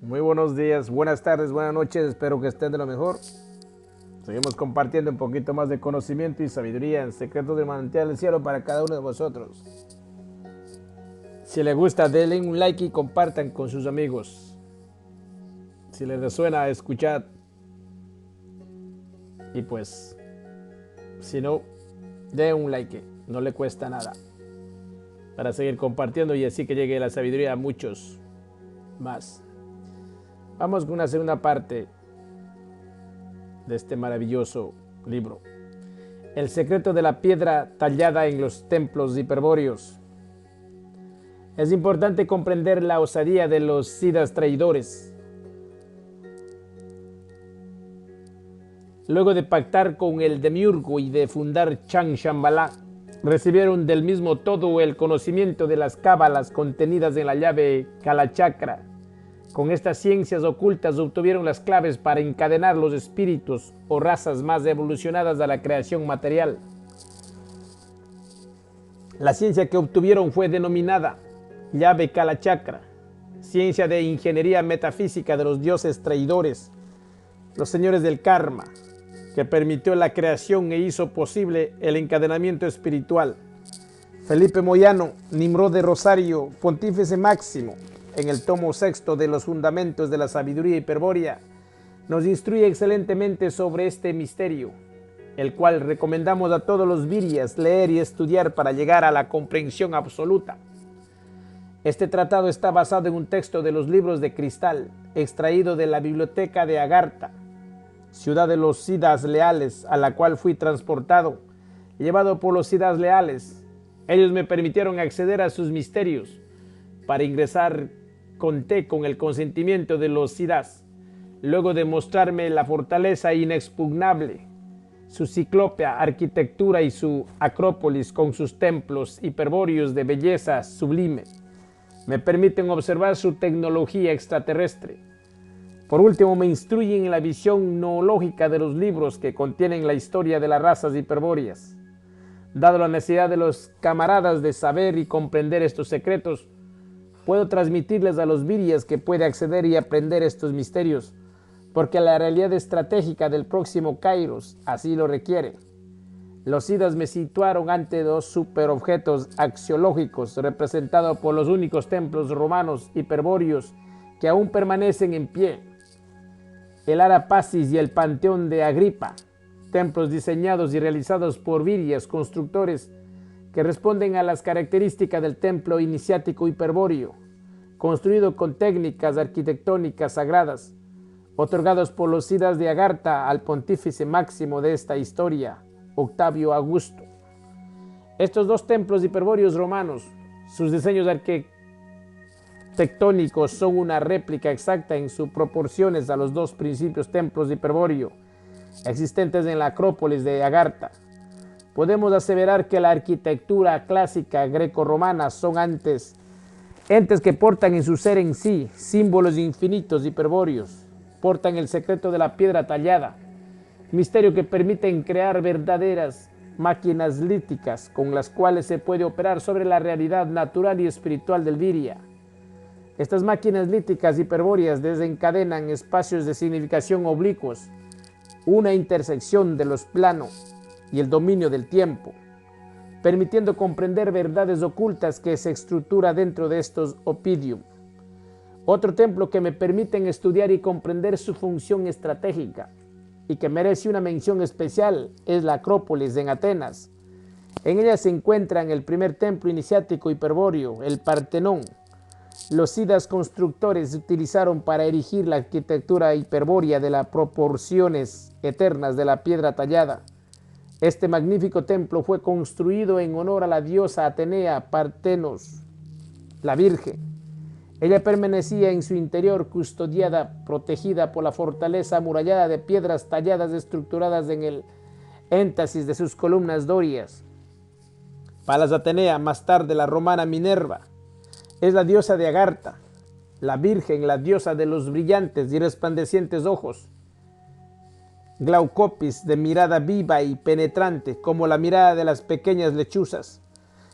Muy buenos días, buenas tardes, buenas noches, espero que estén de lo mejor. Seguimos compartiendo un poquito más de conocimiento y sabiduría en secretos del manantial del cielo para cada uno de vosotros. Si les gusta, denle un like y compartan con sus amigos. Si les resuena, escuchad. Y pues, si no, den un like, no le cuesta nada. Para seguir compartiendo y así que llegue la sabiduría a muchos más. Vamos con una segunda parte de este maravilloso libro. El secreto de la piedra tallada en los templos hiperbóreos. Es importante comprender la osadía de los siddhas traidores. Luego de pactar con el demiurgo y de fundar Chang Shambhala, recibieron del mismo todo el conocimiento de las cábalas contenidas en la llave Kalachakra. Con estas ciencias ocultas obtuvieron las claves para encadenar los espíritus o razas más evolucionadas a la creación material. La ciencia que obtuvieron fue denominada llave Kalachakra, ciencia de ingeniería metafísica de los dioses traidores, los señores del karma, que permitió la creación e hizo posible el encadenamiento espiritual. Felipe Moyano, Nimrod de Rosario, pontífice máximo, en el tomo sexto de los fundamentos de la sabiduría hiperbórea, nos instruye excelentemente sobre este misterio, el cual recomendamos a todos los viryas leer y estudiar para llegar a la comprensión absoluta. Este tratado está basado en un texto de los libros de cristal, extraído de la biblioteca de Agartha, ciudad de los siddhas leales, a la cual fui transportado, llevado por los siddhas leales. Ellos me permitieron acceder a sus misterios. Para ingresar conté con el consentimiento de los siddhas, luego de mostrarme la fortaleza inexpugnable, su ciclópea arquitectura y su acrópolis con sus templos hiperbóreos de belleza sublime. Me permiten observar su tecnología extraterrestre. Por último, me instruyen en la visión noológica de los libros que contienen la historia de las razas hiperbóreas. Dado la necesidad de los camaradas de saber y comprender estos secretos, puedo transmitirles a los viryas que puede acceder y aprender estos misterios, porque la realidad estratégica del próximo Kairos así lo requiere. Los siddhas me situaron ante dos superobjetos axiológicos representados por los únicos templos romanos hiperbóreos que aún permanecen en pie: el Arapacis y el Panteón de Agripa, templos diseñados y realizados por viryas constructores que responden a las características del templo iniciático hiperbóreo, construido con técnicas arquitectónicas sagradas, otorgados por los siddhas de Agartha al pontífice máximo de esta historia, Octavio Augusto. Estos dos templos hiperbóreos romanos, sus diseños arquitectónicos son una réplica exacta en sus proporciones a los dos principios templos hiperbóreos existentes en la Acrópolis de Agartha. Podemos aseverar que la arquitectura clásica greco-romana son entes que portan en su ser en sí símbolos infinitos hiperbóreos, portan el secreto de la piedra tallada, misterio que permiten crear verdaderas máquinas líticas con las cuales se puede operar sobre la realidad natural y espiritual del virya. Estas máquinas líticas hiperbóreas desencadenan espacios de significación oblicuos, una intersección de los planos y el dominio del tiempo, permitiendo comprender verdades ocultas que se estructura dentro de estos opidium. Otro templo que me permiten estudiar y comprender su función estratégica y que merece una mención especial es la Acrópolis en Atenas. En ella se encuentran el primer templo iniciático hiperbóreo, el Partenón. Los siddhas constructores utilizaron para erigir la arquitectura hiperbórea de las proporciones eternas de la piedra tallada. Este magnífico templo fue construido en honor a la diosa Atenea Partenos, la Virgen. Ella permanecía en su interior custodiada, protegida por la fortaleza amurallada de piedras talladas estructuradas en el énfasis de sus columnas dorias. Palas Atenea, más tarde la romana Minerva, es la diosa de Agartha, la Virgen, la diosa de los brillantes y resplandecientes ojos. Glaucopis, de mirada viva y penetrante, como la mirada de las pequeñas lechuzas,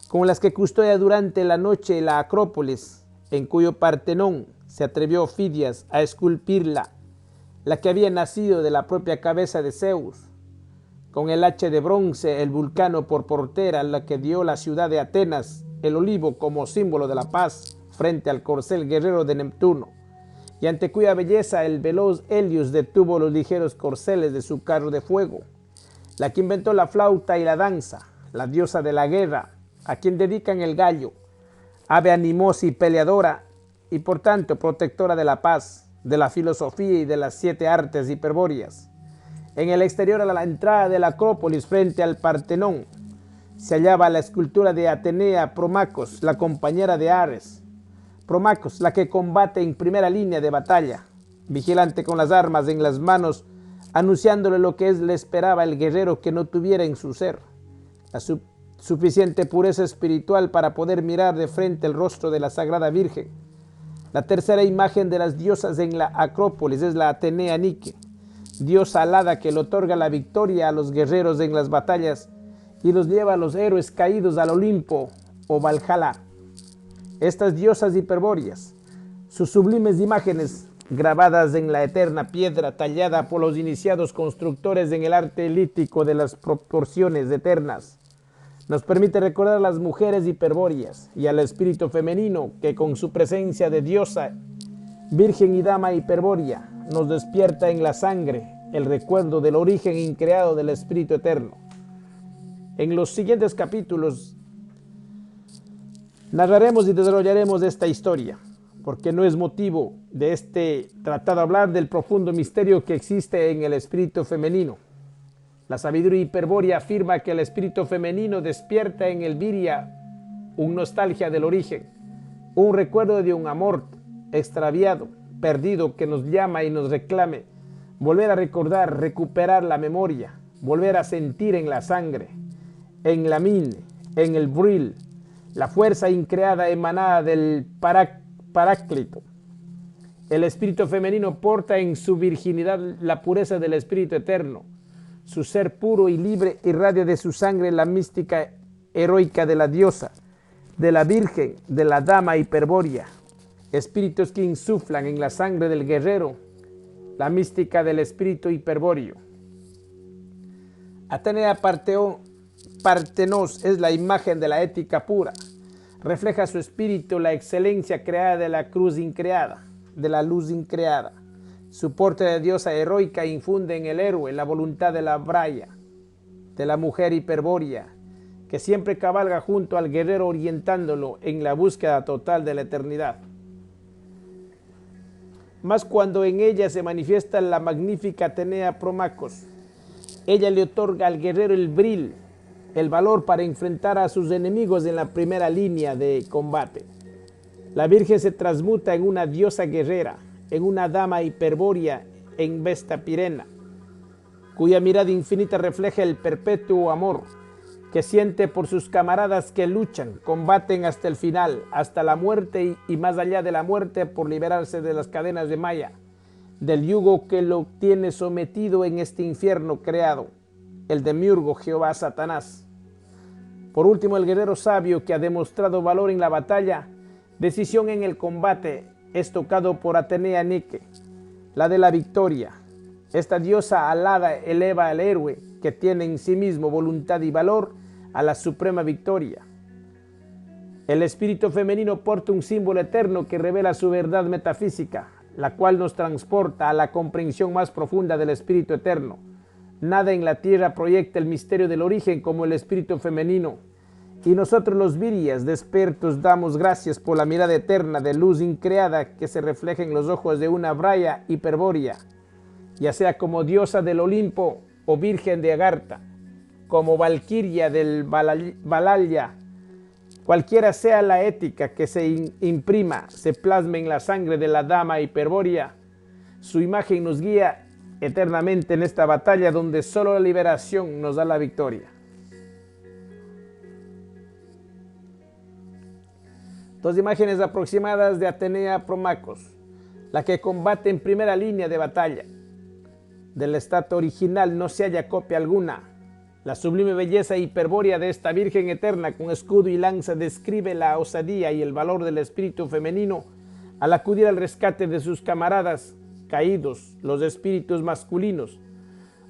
con las que custodia durante la noche la Acrópolis, en cuyo Partenón se atrevió Fidias a esculpirla, la que había nacido de la propia cabeza de Zeus, con el hacha de bronce, el Vulcano por portera, la que dio la ciudad de Atenas, el olivo como símbolo de la paz, frente al corcel guerrero de Neptuno, y ante cuya belleza el veloz Helios detuvo los ligeros corceles de su carro de fuego, la que inventó la flauta y la danza, la diosa de la guerra, a quien dedican el gallo, ave animosa y peleadora, y por tanto protectora de la paz, de la filosofía y de las 7 artes hiperbóreas. En el exterior, a la entrada de la Acrópolis frente al Partenón, se hallaba la escultura de Atenea Promacos, la compañera de Ares. Promacos, la que combate en primera línea de batalla, vigilante con las armas en las manos, anunciándole lo que le esperaba el guerrero que no tuviera en su ser la suficiente pureza espiritual para poder mirar de frente el rostro de la Sagrada Virgen. La tercera imagen de las diosas en la Acrópolis es la Atenea Nike, diosa alada que le otorga la victoria a los guerreros en las batallas y los lleva a los héroes caídos al Olimpo o Valhalla. Estas diosas hiperbóreas, sus sublimes imágenes grabadas en la eterna piedra tallada por los iniciados constructores en el arte lítico de las proporciones eternas, nos permite recordar a las mujeres hiperbóreas y al espíritu femenino que con su presencia de diosa, virgen y dama hiperbórea nos despierta en la sangre el recuerdo del origen increado del espíritu eterno. En los siguientes capítulos narraremos y desarrollaremos esta historia, porque no es motivo de este tratado hablar del profundo misterio que existe en el espíritu femenino. La sabiduría hiperbórea afirma que el espíritu femenino despierta en el Viria una nostalgia del origen, un recuerdo de un amor extraviado, perdido, que nos llama y nos reclame, volver a recordar, recuperar la memoria, volver a sentir en la sangre, en la mine, en el bril, la fuerza increada emanada del Paráclito. El espíritu femenino porta en su virginidad la pureza del espíritu eterno. Su ser puro y libre irradia de su sangre la mística heroica de la diosa, de la virgen, de la dama hiperbórea. Espíritus que insuflan en la sangre del guerrero la mística del espíritu hiperbóreo. Atenea Partenos es la imagen de la ética pura. Refleja su espíritu la excelencia creada de la cruz increada, de la luz increada. Su porte de diosa heroica infunde en el héroe la voluntad de la braya, de la mujer hiperbórea, que siempre cabalga junto al guerrero orientándolo en la búsqueda total de la eternidad. Mas cuando en ella se manifiesta la magnífica Atenea Promacos, ella le otorga al guerrero el bril, el valor para enfrentar a sus enemigos en la primera línea de combate. La Virgen se transmuta en una diosa guerrera, en una dama hiperbórea en Vesta Pirena, cuya mirada infinita refleja el perpetuo amor que siente por sus camaradas que luchan, combaten hasta el final, hasta la muerte y más allá de la muerte por liberarse de las cadenas de Maya, del yugo que lo tiene sometido en este infierno creado, el demiurgo Jehová Satanás. Por último, el guerrero sabio que ha demostrado valor en la batalla, decisión en el combate, es tocado por Atenea Nike, la de la victoria. Esta diosa alada eleva al héroe que tiene en sí mismo voluntad y valor a la suprema victoria. El espíritu femenino porta un símbolo eterno que revela su verdad metafísica, la cual nos transporta a la comprensión más profunda del espíritu eterno. Nada en la tierra proyecta el misterio del origen como el espíritu femenino. Y nosotros los virias despiertos damos gracias por la mirada eterna de luz increada que se refleja en los ojos de una braya hiperbórea, ya sea como diosa del Olimpo o virgen de Agartha, como valquiria del Valhalla. Cualquiera sea la ética que se imprima, se plasme en la sangre de la dama hiperbórea, su imagen nos guía eternamente en esta batalla donde solo la liberación nos da la victoria. Dos imágenes aproximadas de Atenea Promacos, la que combate en primera línea de batalla. Del estatua original no se halla copia alguna. La sublime belleza hiperbórea de esta Virgen eterna con escudo y lanza describe la osadía y el valor del espíritu femenino Al acudir al rescate de sus camaradas caídos, los espíritus masculinos,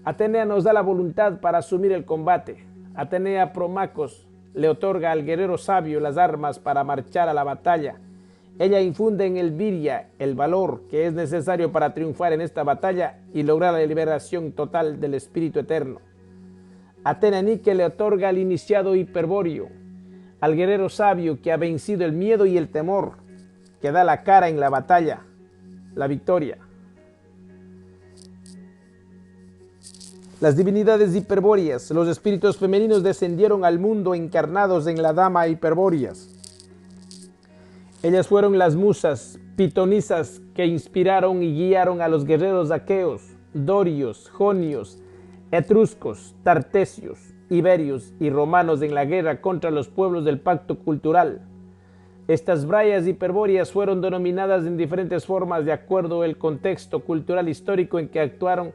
Atenea nos da la voluntad para asumir el combate. Atenea Promacos le otorga al guerrero sabio las armas para marchar a la batalla. Ella infunde en Elviria el valor que es necesario para triunfar en esta batalla y lograr la liberación total del espíritu eterno. Atena Nike le otorga al iniciado Hiperbóreo, al guerrero sabio que ha vencido el miedo y el temor, que da la cara en la batalla, la victoria. Las divinidades hiperbóreas, los espíritus femeninos descendieron al mundo encarnados en la dama hiperbóreas. Ellas fueron las musas pitonisas que inspiraron y guiaron a los guerreros aqueos, dorios, jonios, etruscos, tartesios, iberios y romanos en la guerra contra los pueblos del pacto cultural. Estas brayas hiperbóreas fueron denominadas en diferentes formas de acuerdo al contexto cultural histórico en que actuaron.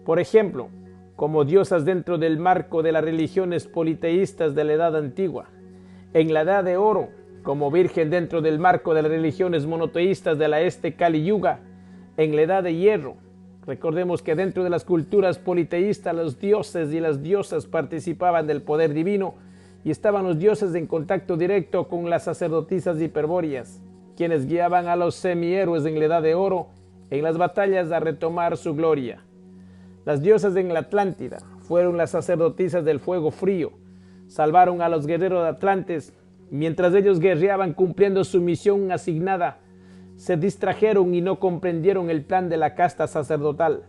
Por ejemplo, como diosas dentro del marco de las religiones politeístas de la Edad Antigua. En la Edad de Oro, como virgen dentro del marco de las religiones monoteístas de la Kali Yuga. En la Edad de Hierro, recordemos que dentro de las culturas politeístas los dioses y las diosas participaban del poder divino y estaban los dioses en contacto directo con las sacerdotisas hiperbóreas, quienes guiaban a los semihéroes en la Edad de Oro en las batallas a retomar su gloria. Las diosas en la Atlántida fueron las sacerdotisas del fuego frío, salvaron a los guerreros de Atlantes, mientras ellos guerreaban cumpliendo su misión asignada, se distrajeron y no comprendieron el plan de la casta sacerdotal.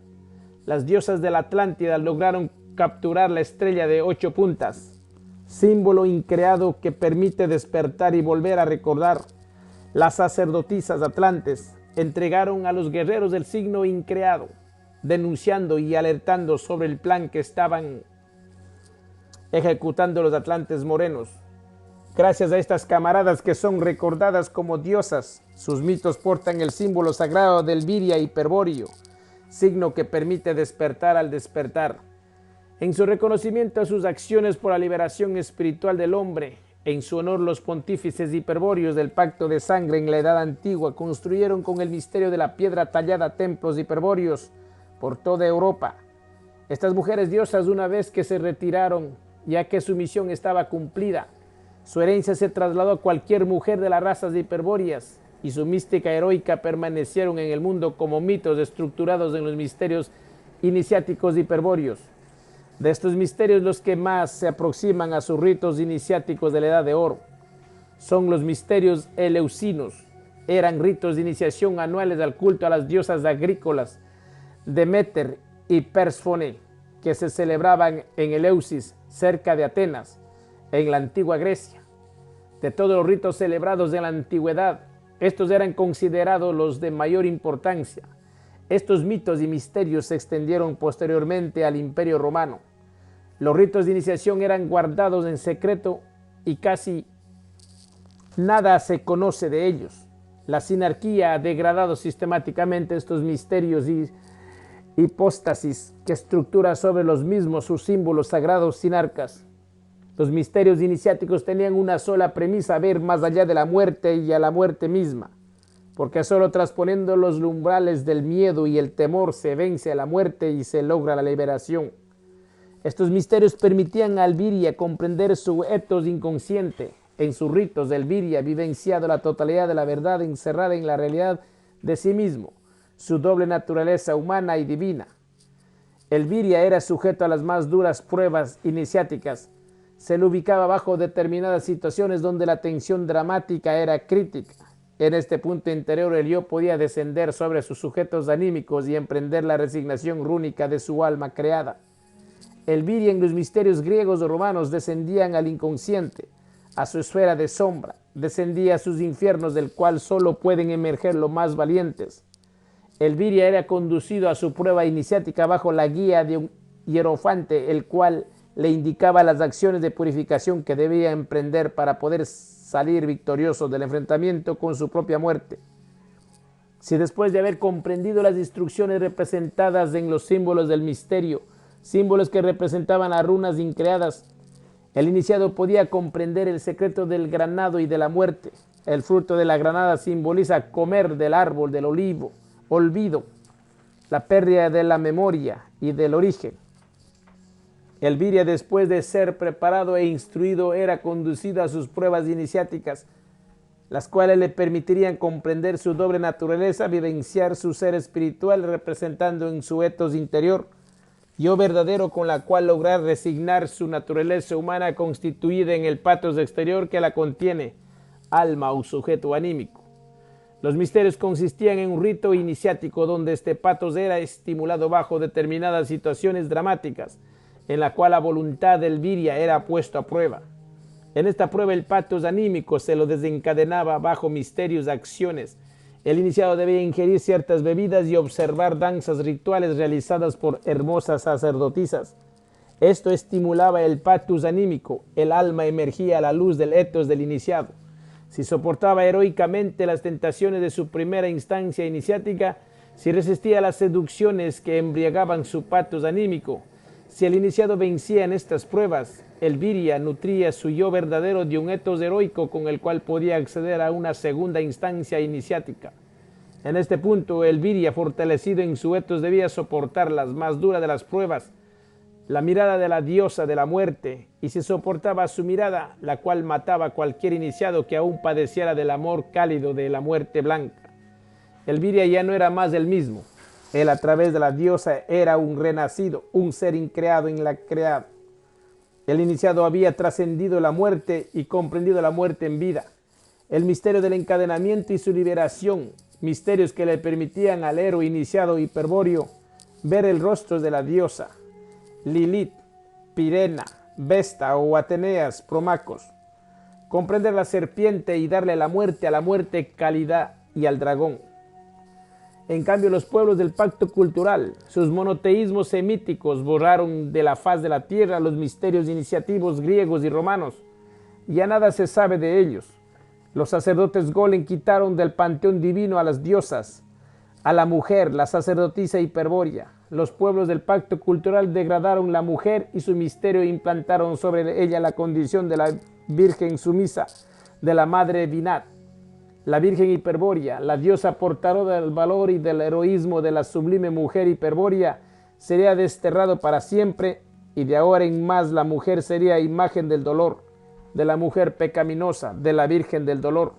Las diosas de la Atlántida lograron capturar la estrella de 8 puntas, símbolo increado que permite despertar y volver a recordar. Las sacerdotisas atlantes entregaron a los guerreros el signo increado, denunciando y alertando sobre el plan que estaban ejecutando los atlantes morenos. Gracias a estas camaradas que son recordadas como diosas, sus mitos portan el símbolo sagrado del Viria Hiperbóreo, signo que permite despertar al despertar. En su reconocimiento a sus acciones por la liberación espiritual del hombre, en su honor los pontífices hiperbóreos del pacto de sangre en la Edad Antigua construyeron con el misterio de la piedra tallada templos hiperbóreos por toda Europa. Estas mujeres diosas, una vez que se retiraron, ya que su misión estaba cumplida, su herencia se trasladó a cualquier mujer de las razas hiperbóreas y su mística heroica permanecieron en el mundo como mitos estructurados en los misterios iniciáticos hiperbóreos. De estos misterios, los que más se aproximan a sus ritos iniciáticos de la Edad de Oro son los misterios eleusinos. Eran ritos de iniciación anuales al culto a las diosas agrícolas Demeter y Persfone, que se celebraban en Eleusis, cerca de Atenas, en la antigua Grecia. De todos los ritos celebrados en la antigüedad, estos eran considerados los de mayor importancia. Estos mitos y misterios se extendieron posteriormente al Imperio Romano. Los ritos de iniciación eran guardados en secreto y casi nada se conoce de ellos. La sinarquía ha degradado sistemáticamente estos misterios y hipóstasis que estructura sobre los mismos sus símbolos sagrados sinarcas. Los misterios iniciáticos tenían una sola premisa: ver más allá de la muerte y a la muerte misma, porque solo trasponiendo los umbrales del miedo y el temor se vence a la muerte y se logra la liberación. Estos misterios permitían a Elviria comprender su etos inconsciente. En sus ritos, Elviria vivenciado la totalidad de la verdad encerrada en la realidad de sí mismo, su doble naturaleza humana y divina. Elviria era sujeto a las más duras pruebas iniciáticas. Se le ubicaba bajo determinadas situaciones donde la tensión dramática era crítica. En este punto interior el yo podía descender sobre sus sujetos anímicos y emprender la resignación rúnica de su alma creada. Elviria en los misterios griegos o romanos descendían al inconsciente, a su esfera de sombra, descendía a sus infiernos del cual solo pueden emerger los más valientes. Elviria era conducido a su prueba iniciática bajo la guía de un hierofante, el cual le indicaba las acciones de purificación que debía emprender para poder salir victorioso del enfrentamiento con su propia muerte. Si después de haber comprendido las instrucciones representadas en los símbolos del misterio, símbolos que representaban las runas increadas, el iniciado podía comprender el secreto del granado y de la muerte, El fruto de la granada simboliza comer del árbol del olivo, olvido, la pérdida de la memoria y del origen. El Viria, después de ser preparado e instruido, era conducido a sus pruebas iniciáticas, las cuales le permitirían comprender su doble naturaleza, vivenciar su ser espiritual representando en su etos interior, yo verdadero, con la cual lograr resignar su naturaleza humana constituida en el patos exterior que la contiene, alma o sujeto anímico. Los misterios consistían en un rito iniciático donde este patos era estimulado bajo determinadas situaciones dramáticas, en la cual la voluntad del Viria era puesto a prueba. En esta prueba el patos anímico se lo desencadenaba bajo misterios acciones. El iniciado debía ingerir ciertas bebidas y observar danzas rituales realizadas por hermosas sacerdotisas. Esto estimulaba el patos anímico, el alma emergía a la luz del etos del iniciado. Si soportaba heroicamente las tentaciones de su primera instancia iniciática, si resistía a las seducciones que embriagaban su patos anímico, si el iniciado vencía en estas pruebas, el Viria nutría su yo verdadero de un etos heroico con el cual podía acceder a una segunda instancia iniciática. En este punto, el Viria, fortalecido en su etos, debía soportar las más duras de las pruebas, la mirada de la diosa de la muerte, y si soportaba su mirada, la cual mataba a cualquier iniciado que aún padeciera del amor cálido de la muerte blanca. El Viria ya no era más el mismo. Él, a través de la diosa, era un renacido, un ser increado en la creada. El iniciado había trascendido la muerte y comprendido la muerte en vida. El misterio del encadenamiento y su liberación, misterios que le permitían al héroe iniciado hiperbóreo ver el rostro de la diosa, Lilith, Pirena, Vesta o Ateneas, Promacos, comprender la serpiente y darle la muerte a la muerte calidad y al dragón. En cambio, los pueblos del pacto cultural, sus monoteísmos semíticos, borraron de la faz de la tierra los misterios iniciativos griegos y romanos. Ya nada se sabe de ellos. Los sacerdotes golem quitaron del panteón divino a las diosas, a la mujer, la sacerdotisa hiperbórea. Los pueblos del pacto cultural degradaron la mujer y su misterio implantaron sobre ella la condición de la virgen sumisa, de la madre Binat. La virgen hiperbórea, la diosa portadora del valor y del heroísmo de la sublime mujer hiperbórea, sería desterrado para siempre, y de ahora en más la mujer sería imagen del dolor, de la mujer pecaminosa, de la virgen del dolor.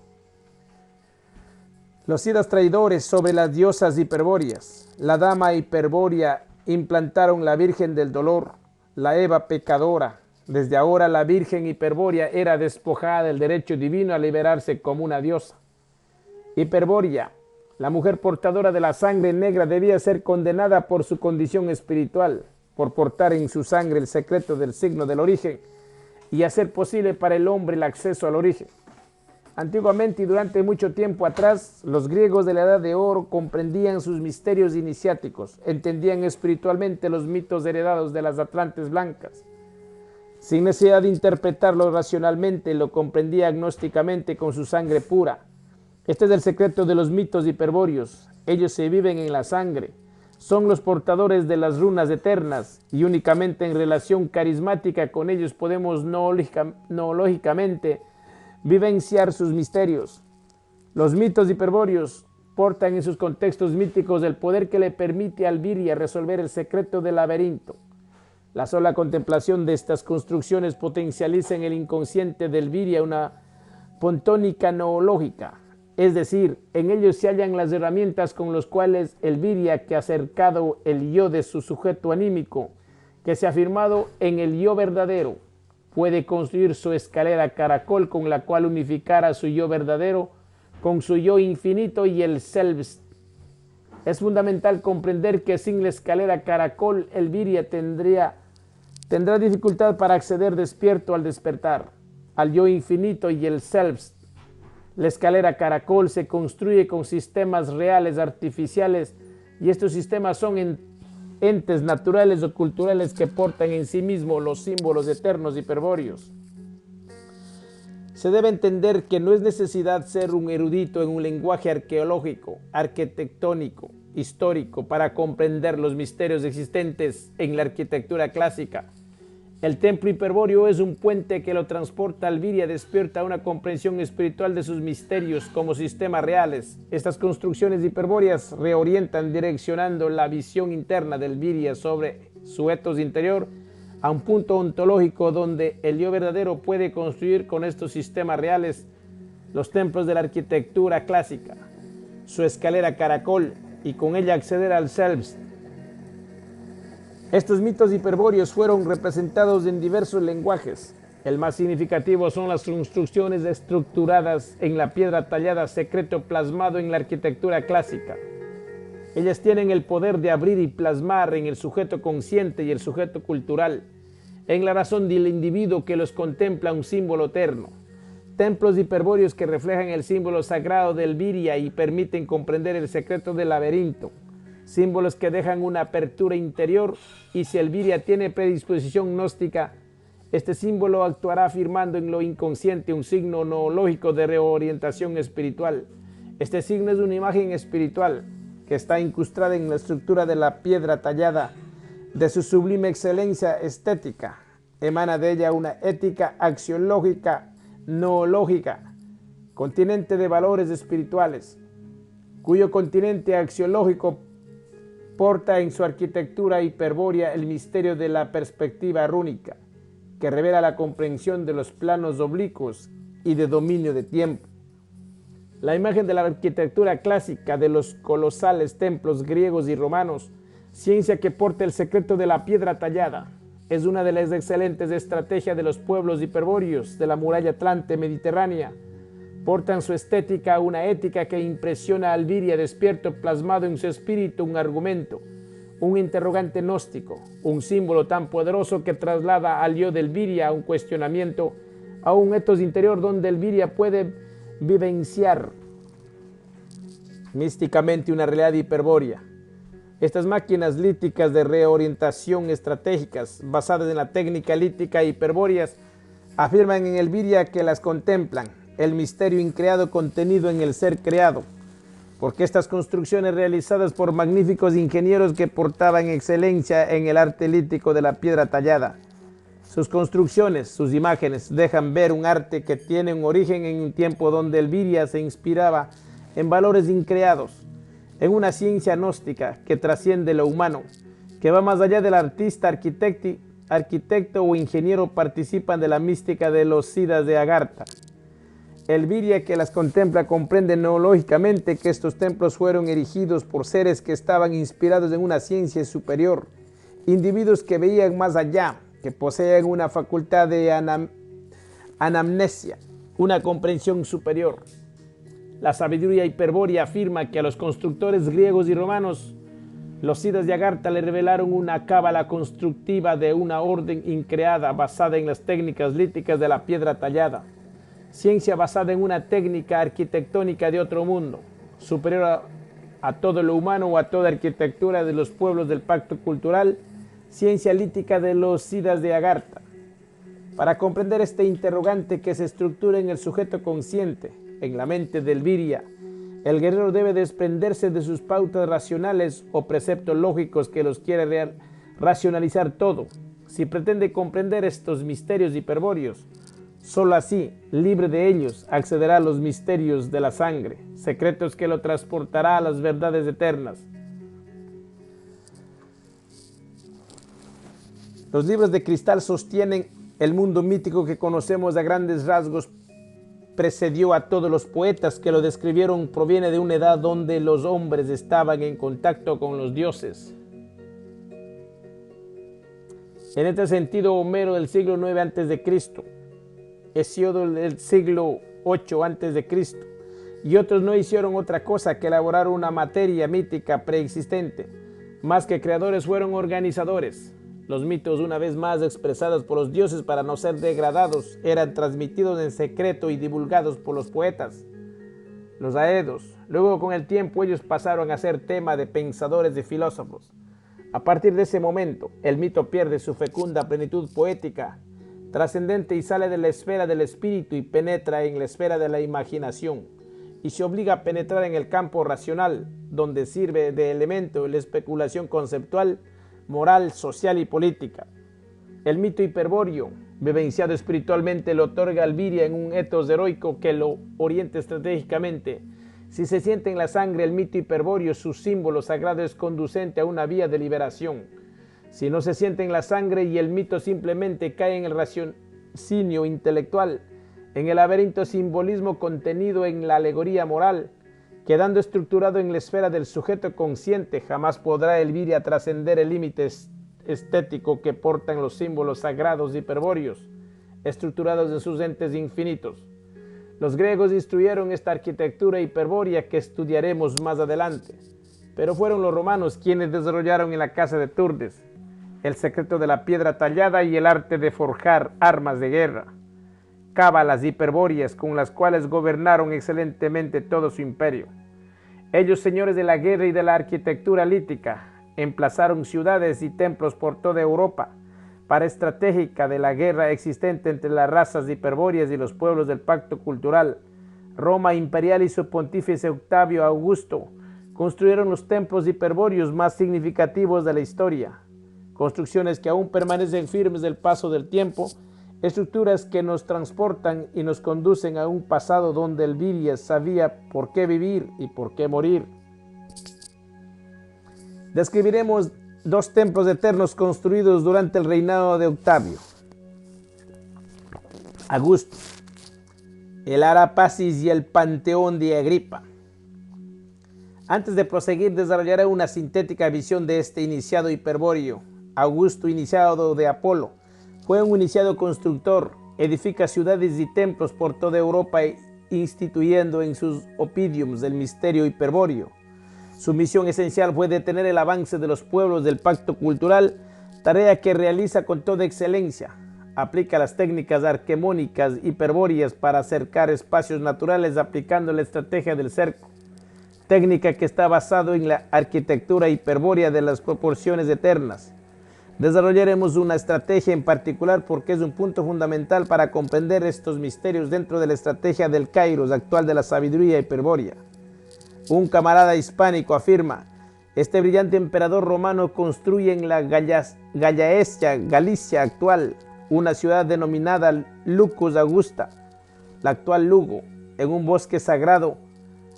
Los idas traidores sobre las diosas hiperbóreas, la dama hiperbórea, implantaron la virgen del dolor, la Eva pecadora. Desde ahora la virgen hiperbórea era despojada del derecho divino a liberarse como una diosa. Hiperbórea, la mujer portadora de la sangre negra, debía ser condenada por su condición espiritual, por portar en su sangre el secreto del signo del origen y hacer posible para el hombre el acceso al origen. Antiguamente y durante mucho tiempo atrás, los griegos de la Edad de Oro comprendían sus misterios iniciáticos, entendían espiritualmente los mitos heredados de las Atlantes blancas. Sin necesidad de interpretarlo racionalmente, lo comprendía agnósticamente con su sangre pura. Este es el secreto de los mitos hiperbóreos. Ellos se viven en la sangre. Son los portadores de las runas eternas y únicamente en relación carismática con ellos podemos noológicamente vivenciar sus misterios. Los mitos hiperbóreos portan en sus contextos míticos el poder que le permite al Viria resolver el secreto del laberinto. La sola contemplación de estas construcciones potencializa en el inconsciente del Viria una pontónica noológica. Es decir, en ellos se hallan las herramientas con las cuales el Viria, que ha acercado el yo de su sujeto anímico, que se ha afirmado en el yo verdadero, puede construir su escalera caracol con la cual unificará su yo verdadero con su yo infinito y el selbst. Es fundamental comprender que sin la escalera caracol el Viria tendrá dificultad para acceder despierto al despertar, al yo infinito y el selbst. La escalera caracol se construye con sistemas reales artificiales y estos sistemas son entes naturales o culturales que portan en sí mismos los símbolos eternos hiperbóreos. Se debe entender que no es necesidad ser un erudito en un lenguaje arqueológico, arquitectónico, histórico para comprender los misterios existentes en la arquitectura clásica. El templo hiperbóreo es un puente que lo transporta al Viria, despierta una comprensión espiritual de sus misterios como sistemas reales. Estas construcciones hiperbóreas reorientan direccionando la visión interna del Viria sobre su etos interior a un punto ontológico donde el yo verdadero puede construir con estos sistemas reales los templos de la arquitectura clásica, su escalera caracol y con ella acceder al Selbst. Estos mitos hiperbóreos fueron representados en diversos lenguajes. El más significativo son las construcciones estructuradas en la piedra tallada, secreto plasmado en la arquitectura clásica. Ellas tienen el poder de abrir y plasmar en el sujeto consciente y el sujeto cultural, en la razón del individuo que los contempla, un símbolo eterno. Templos hiperbóreos que reflejan el símbolo sagrado del Viria y permiten comprender el secreto del laberinto. Símbolos que dejan una apertura interior, y si el Viria tiene predisposición gnóstica, este símbolo actuará afirmando en lo inconsciente un signo noológico de reorientación espiritual. Este signo es una imagen espiritual que está incrustada en la estructura de la piedra tallada. De su sublime excelencia estética emana de ella una ética axiológica noológica, continente de valores espirituales, cuyo continente axiológico porta en su arquitectura hiperbórea el misterio de la perspectiva rúnica, que revela la comprensión de los planos oblicuos y de dominio de tiempo. La imagen de la arquitectura clásica de los colosales templos griegos y romanos, ciencia que porta el secreto de la piedra tallada, es una de las excelentes estrategias de los pueblos hiperbóreos de la muralla atlante mediterránea. Portan su estética una ética que impresiona al Viria despierto, plasmado en su espíritu un argumento, un interrogante gnóstico, un símbolo tan poderoso que traslada al yo del Viria a un cuestionamiento, a un etos interior donde el Viria puede vivenciar místicamente una realidad hiperbórea. Estas máquinas líticas de reorientación estratégicas basadas en la técnica lítica hiperbóreas afirman en el Viria que las contemplan, el misterio increado contenido en el ser creado, porque estas construcciones realizadas por magníficos ingenieros que portaban excelencia en el arte lítico de la piedra tallada. Sus construcciones, sus imágenes, dejan ver un arte que tiene un origen en un tiempo donde el Viria se inspiraba en valores increados, en una ciencia gnóstica que trasciende lo humano, que va más allá del artista, arquitecto o ingeniero. Participan de la mística de los Siddhas de Agartha. El Viria que las contempla comprende neológicamente que estos templos fueron erigidos por seres que estaban inspirados en una ciencia superior, individuos que veían más allá, que poseían una facultad de anamnesia, una comprensión superior. La sabiduría hiperbórea afirma que a los constructores griegos y romanos, los Siddhas de Agartha le revelaron una cábala constructiva de una orden increada basada en las técnicas líticas de la piedra tallada. Ciencia basada en una técnica arquitectónica de otro mundo, superior a todo lo humano o a toda arquitectura de los pueblos del pacto cultural, ciencia lítica de los Siddhas de Agartha. Para comprender este interrogante que se estructura en el sujeto consciente, en la mente del Viria, el guerrero debe desprenderse de sus pautas racionales o preceptos lógicos que los quiere racionalizar todo. Si pretende comprender estos misterios hiperbóreos, solo así, libre de ellos, accederá a los misterios de la sangre, secretos que lo transportará a las verdades eternas. Los libros de cristal sostienen el mundo mítico que conocemos a grandes rasgos. Precedió a todos los poetas que lo describieron, proviene de una edad donde los hombres estaban en contacto con los dioses. En este sentido, Homero del siglo IX a.C., Hesíodo del siglo VIII a.C. y otros no hicieron otra cosa que elaborar una materia mítica preexistente. Más que creadores, fueron organizadores. Los mitos, una vez más expresados por los dioses para no ser degradados, eran transmitidos en secreto y divulgados por los poetas, los aedos. Luego, con el tiempo, ellos pasaron a ser tema de pensadores y filósofos. A partir de ese momento, el mito pierde su fecunda plenitud poética, trascendente, y sale de la esfera del espíritu y penetra en la esfera de la imaginación, y se obliga a penetrar en el campo racional, donde sirve de elemento la especulación conceptual, moral, social y política. El mito hiperbóreo, vivenciado espiritualmente, le otorga al Viria en un etos heroico que lo orienta estratégicamente. Si se siente en la sangre el mito hiperbóreo, su símbolo sagrado es conducente a una vía de liberación. Si no se siente en la sangre y el mito simplemente cae en el raciocinio intelectual, en el laberinto simbolismo contenido en la alegoría moral, quedando estructurado en la esfera del sujeto consciente, jamás podrá el Viria trascender el límite estético que portan los símbolos sagrados hiperbóreos, estructurados en sus entes infinitos. Los griegos instruyeron esta arquitectura hiperbórea que estudiaremos más adelante, pero fueron los romanos quienes desarrollaron en la casa de Turdes el secreto de la piedra tallada y el arte de forjar armas de guerra, cábalas hiperbóreas con las cuales gobernaron excelentemente todo su imperio. Ellos, señores de la guerra y de la arquitectura lítica, emplazaron ciudades y templos por toda Europa, para estratégica de la guerra existente entre las razas hiperbóreas y los pueblos del pacto cultural. Roma imperial y su pontífice Octavio Augusto construyeron los templos hiperbóreos más significativos de la historia, construcciones que aún permanecen firmes del paso del tiempo, estructuras que nos transportan y nos conducen a un pasado donde el Viria sabía por qué vivir y por qué morir. Describiremos dos templos eternos construidos durante el reinado de Octavio Augusto, el Arapacis y el Panteón de Agripa. Antes de proseguir, desarrollaré una sintética visión de este iniciado hiperbóreo. Augusto, iniciado de Apolo, fue un iniciado constructor, edifica ciudades y templos por toda Europa, instituyendo en sus oppidums el misterio hiperbóreo. Su misión esencial fue detener el avance de los pueblos del pacto cultural, tarea que realiza con toda excelencia. Aplica las técnicas arquemónicas hiperbóreas para acercar espacios naturales aplicando la estrategia del cerco, técnica que está basada en la arquitectura hiperbórea de las proporciones eternas. Desarrollaremos una estrategia en particular porque es un punto fundamental para comprender estos misterios dentro de la estrategia del Kairos actual de la sabiduría hiperbórea. Un camarada hispánico afirma: este brillante emperador romano construye en la Gallaecia, Galicia actual, una ciudad denominada Lucus Augusta, la actual Lugo, en un bosque sagrado.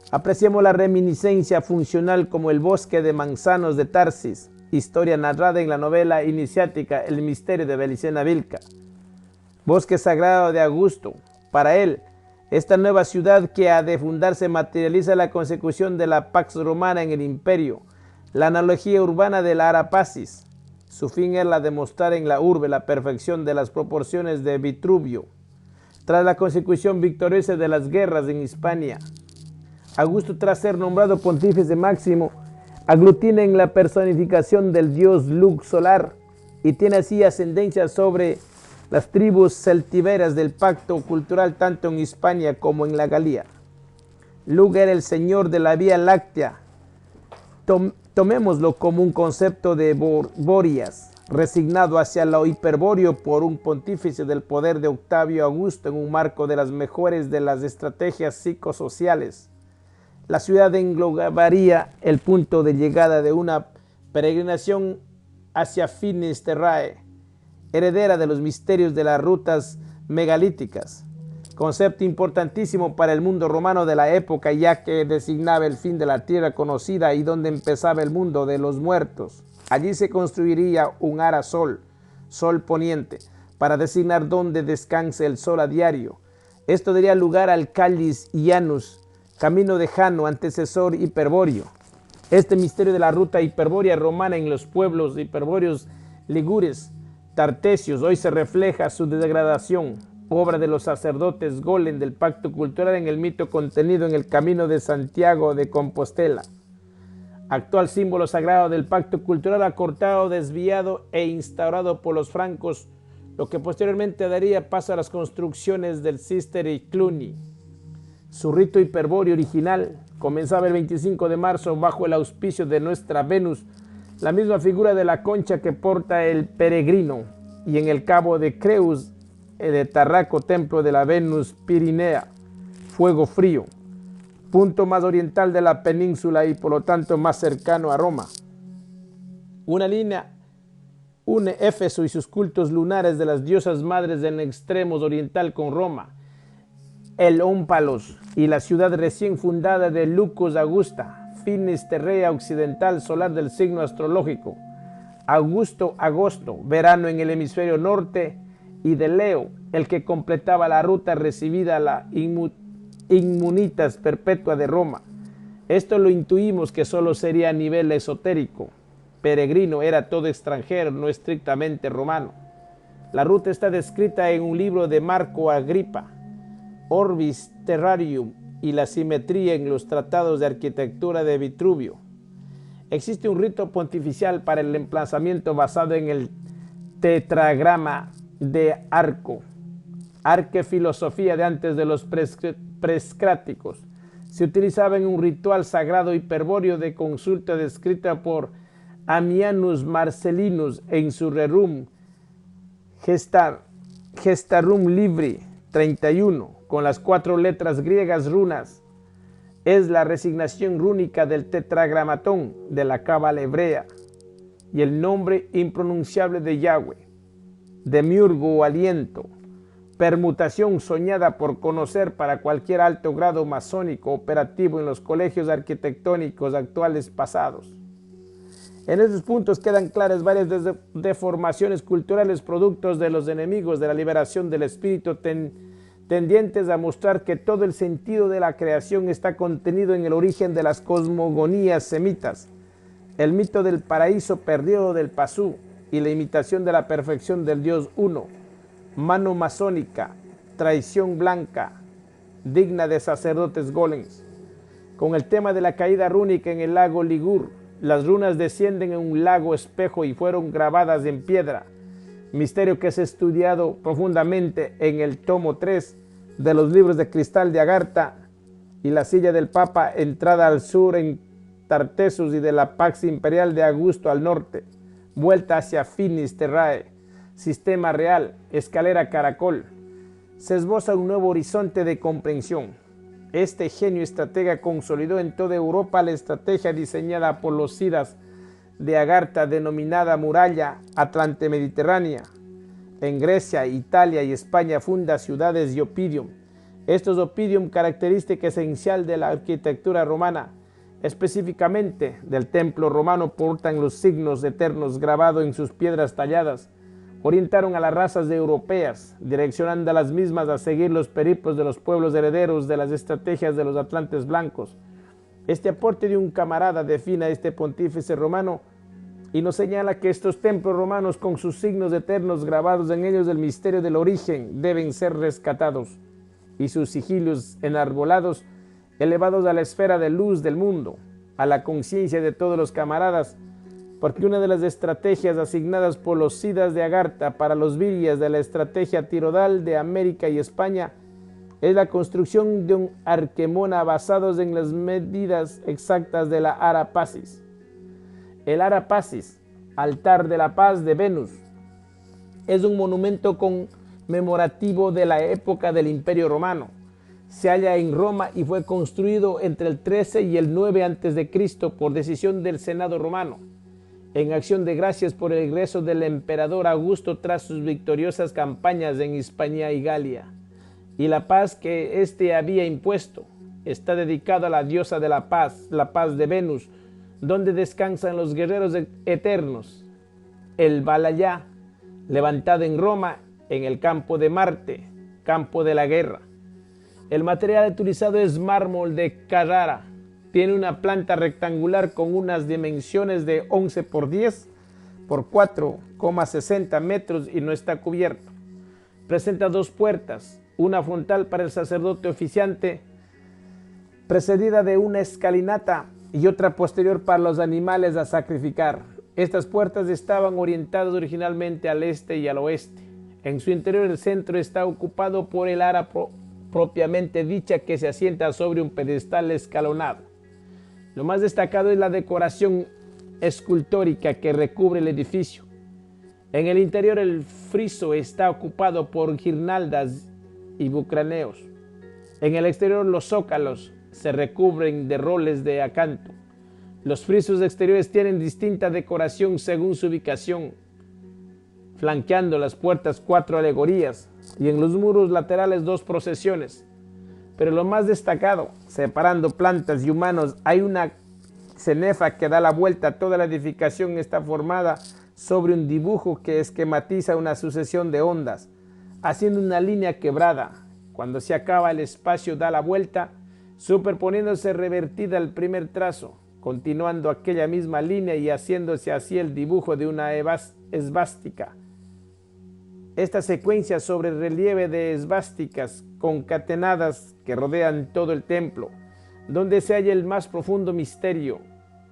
Apreciamos la reminiscencia funcional como el bosque de manzanos de Tarsis, historia narrada en la novela iniciática El misterio de Belicena Vilca. Bosque sagrado de Augusto. Para él, esta nueva ciudad que ha de fundarse materializa la consecución de la Pax Romana en el imperio, la analogía urbana de la Arapacis. Su fin es la de mostrar en la urbe la perfección de las proporciones de Vitruvio. Tras la consecución victoriosa de las guerras en Hispania, Augusto, tras ser nombrado pontífice máximo, aglutina en la personificación del dios Lux solar y tiene así ascendencia sobre las tribus celtíberas del pacto cultural tanto en Hispania como en la Galia. Lug era el señor de la Vía Láctea. Tomémoslo como un concepto de Bóreas, resignado hacia lo hiperbóreo por un pontífice del poder de Octavio Augusto en un marco de las mejores de las estrategias psicosociales. La ciudad englobaría el punto de llegada de una peregrinación hacia Finis Terrae, heredera de los misterios de las rutas megalíticas, concepto importantísimo para el mundo romano de la época, ya que designaba el fin de la tierra conocida y donde empezaba el mundo de los muertos. Allí se construiría un ara sol, sol poniente, para designar dónde descanse el sol a diario. Esto daría lugar al Callis Ianus, camino de Jano, antecesor hiperbóreo. Este misterio de la ruta hiperbórea romana en los pueblos hiperbóreos ligures, tartesios, hoy se refleja su degradación, obra de los sacerdotes golem del pacto cultural en el mito contenido en el camino de Santiago de Compostela. Actual símbolo sagrado del pacto cultural acortado, desviado e instaurado por los francos, lo que posteriormente daría paso a las construcciones del Cister y Cluny. Su rito hiperbóreo original comenzaba el 25 de marzo bajo el auspicio de nuestra Venus, la misma figura de la concha que porta el peregrino, y en el cabo de Creus, de Tarraco, templo de la Venus Pirinea, fuego frío, punto más oriental de la península y por lo tanto más cercano a Roma. Una une Éfeso y sus cultos lunares de las diosas madres del extremo oriental con Roma, el Ómpalos y la ciudad recién fundada de Lucus Augusta, Finis Terrea occidental solar del signo astrológico, agosto, verano en el hemisferio norte, y de Leo, el que completaba la ruta recibida a la Inmunitas Perpetua de Roma. Esto lo intuimos que solo sería a nivel esotérico. Peregrino era todo extranjero, no estrictamente romano. La ruta está descrita en un libro de Marco Agripa, Orbis Terrarium, y la simetría en los tratados de arquitectura de Vitruvio. Existe un rito pontificial para el emplazamiento basado en el tetragrama de Arco, arquefilosofía de antes de los prescráticos. Se utilizaba en un ritual sagrado hiperbóreo de consulta descrita por Ammianus Marcellinus en su Rerum Gestarum Libri 31, con las 4 letras griegas runas. Es la resignación rúnica del tetragramatón de la cábala hebrea y el nombre impronunciable de Yahweh, demiurgo o aliento, permutación soñada por conocer para cualquier alto grado masónico operativo en los colegios arquitectónicos actuales pasados. En estos puntos quedan claras varias deformaciones culturales productos de los enemigos de la liberación del espíritu tendientes a mostrar que todo el sentido de la creación está contenido en el origen de las cosmogonías semitas, el mito del paraíso perdido del Pasú y la imitación de la perfección del Dios uno, mano masónica, traición blanca, digna de sacerdotes golems. Con el tema de la caída rúnica en el lago Ligur, las runas descienden en un lago espejo y fueron grabadas en piedra, misterio que es estudiado profundamente en el tomo 3 de los libros de cristal de Agartha y la silla del Papa, entrada al sur en Tartessus y de la Pax Imperial de Augusto al norte, vuelta hacia Finis Terrae, sistema real, escalera caracol. Se esboza un nuevo horizonte de comprensión. Este genio estratega consolidó en toda Europa la estrategia diseñada por los Sidas de Agartha denominada muralla Atlante-Mediterránea. En Grecia, Italia y España funda ciudades y oppidum. Estos oppidum, característica esencial de la arquitectura romana, específicamente del templo romano, portan los signos eternos grabados en sus piedras talladas. Orientaron a las razas europeas, direccionando a las mismas a seguir los periplos de los pueblos herederos de las estrategias de los atlantes blancos. Este aporte de un camarada define a este pontífice romano y nos señala que estos templos romanos con sus signos eternos grabados en ellos del misterio del origen deben ser rescatados y sus sigilios enarbolados elevados a la esfera de luz del mundo, a la conciencia de todos los camaradas, porque una de las estrategias asignadas por los Sidas de Agartha para los virias de la estrategia tirodal de América y España es la construcción de un arquemona basados en las medidas exactas de la Ara Pacis. El Ara Pacis, altar de la paz de Venus, es un monumento conmemorativo de la época del Imperio Romano. Se halla en Roma y fue construido entre el 13 y el 9 a.C. por decisión del Senado romano, en acción de gracias por el regreso del emperador Augusto tras sus victoriosas campañas en Hispania y Galia, y la paz que éste había impuesto. Está dedicado a la diosa de la paz de Venus, donde descansan los guerreros eternos. El Balayá, levantado en Roma, en el campo de Marte, campo de la guerra. El material utilizado es mármol de Carrara. Tiene una planta rectangular con unas dimensiones de 11 por 10 por 4,60 metros y no está cubierto. Presenta 2 puertas, una frontal para el sacerdote oficiante, precedida de una escalinata, y otra posterior para los animales a sacrificar. Estas puertas estaban orientadas originalmente al este y al oeste. En su interior el centro está ocupado por el ara propiamente dicha, que se asienta sobre un pedestal escalonado. Lo más destacado es la decoración escultórica que recubre el edificio. En el interior el friso está ocupado por guirnaldas y bucraneos. En el exterior los zócalos se recubren de roles de acanto. Los frisos exteriores tienen distinta decoración según su ubicación. flanqueando las puertas 4 alegorías y en los muros laterales 2 procesiones. Pero lo más destacado, separando plantas y humanos, hay una cenefa que da la vuelta a toda la edificación. Está formada sobre un dibujo que esquematiza una sucesión de ondas, haciendo una línea quebrada. Cuando se acaba el espacio da la vuelta, superponiéndose revertida al primer trazo, continuando aquella misma línea y haciéndose así el dibujo de una esvástica. Esta secuencia sobre relieve de esvásticas concatenadas que rodean todo el templo, donde se halla el más profundo misterio,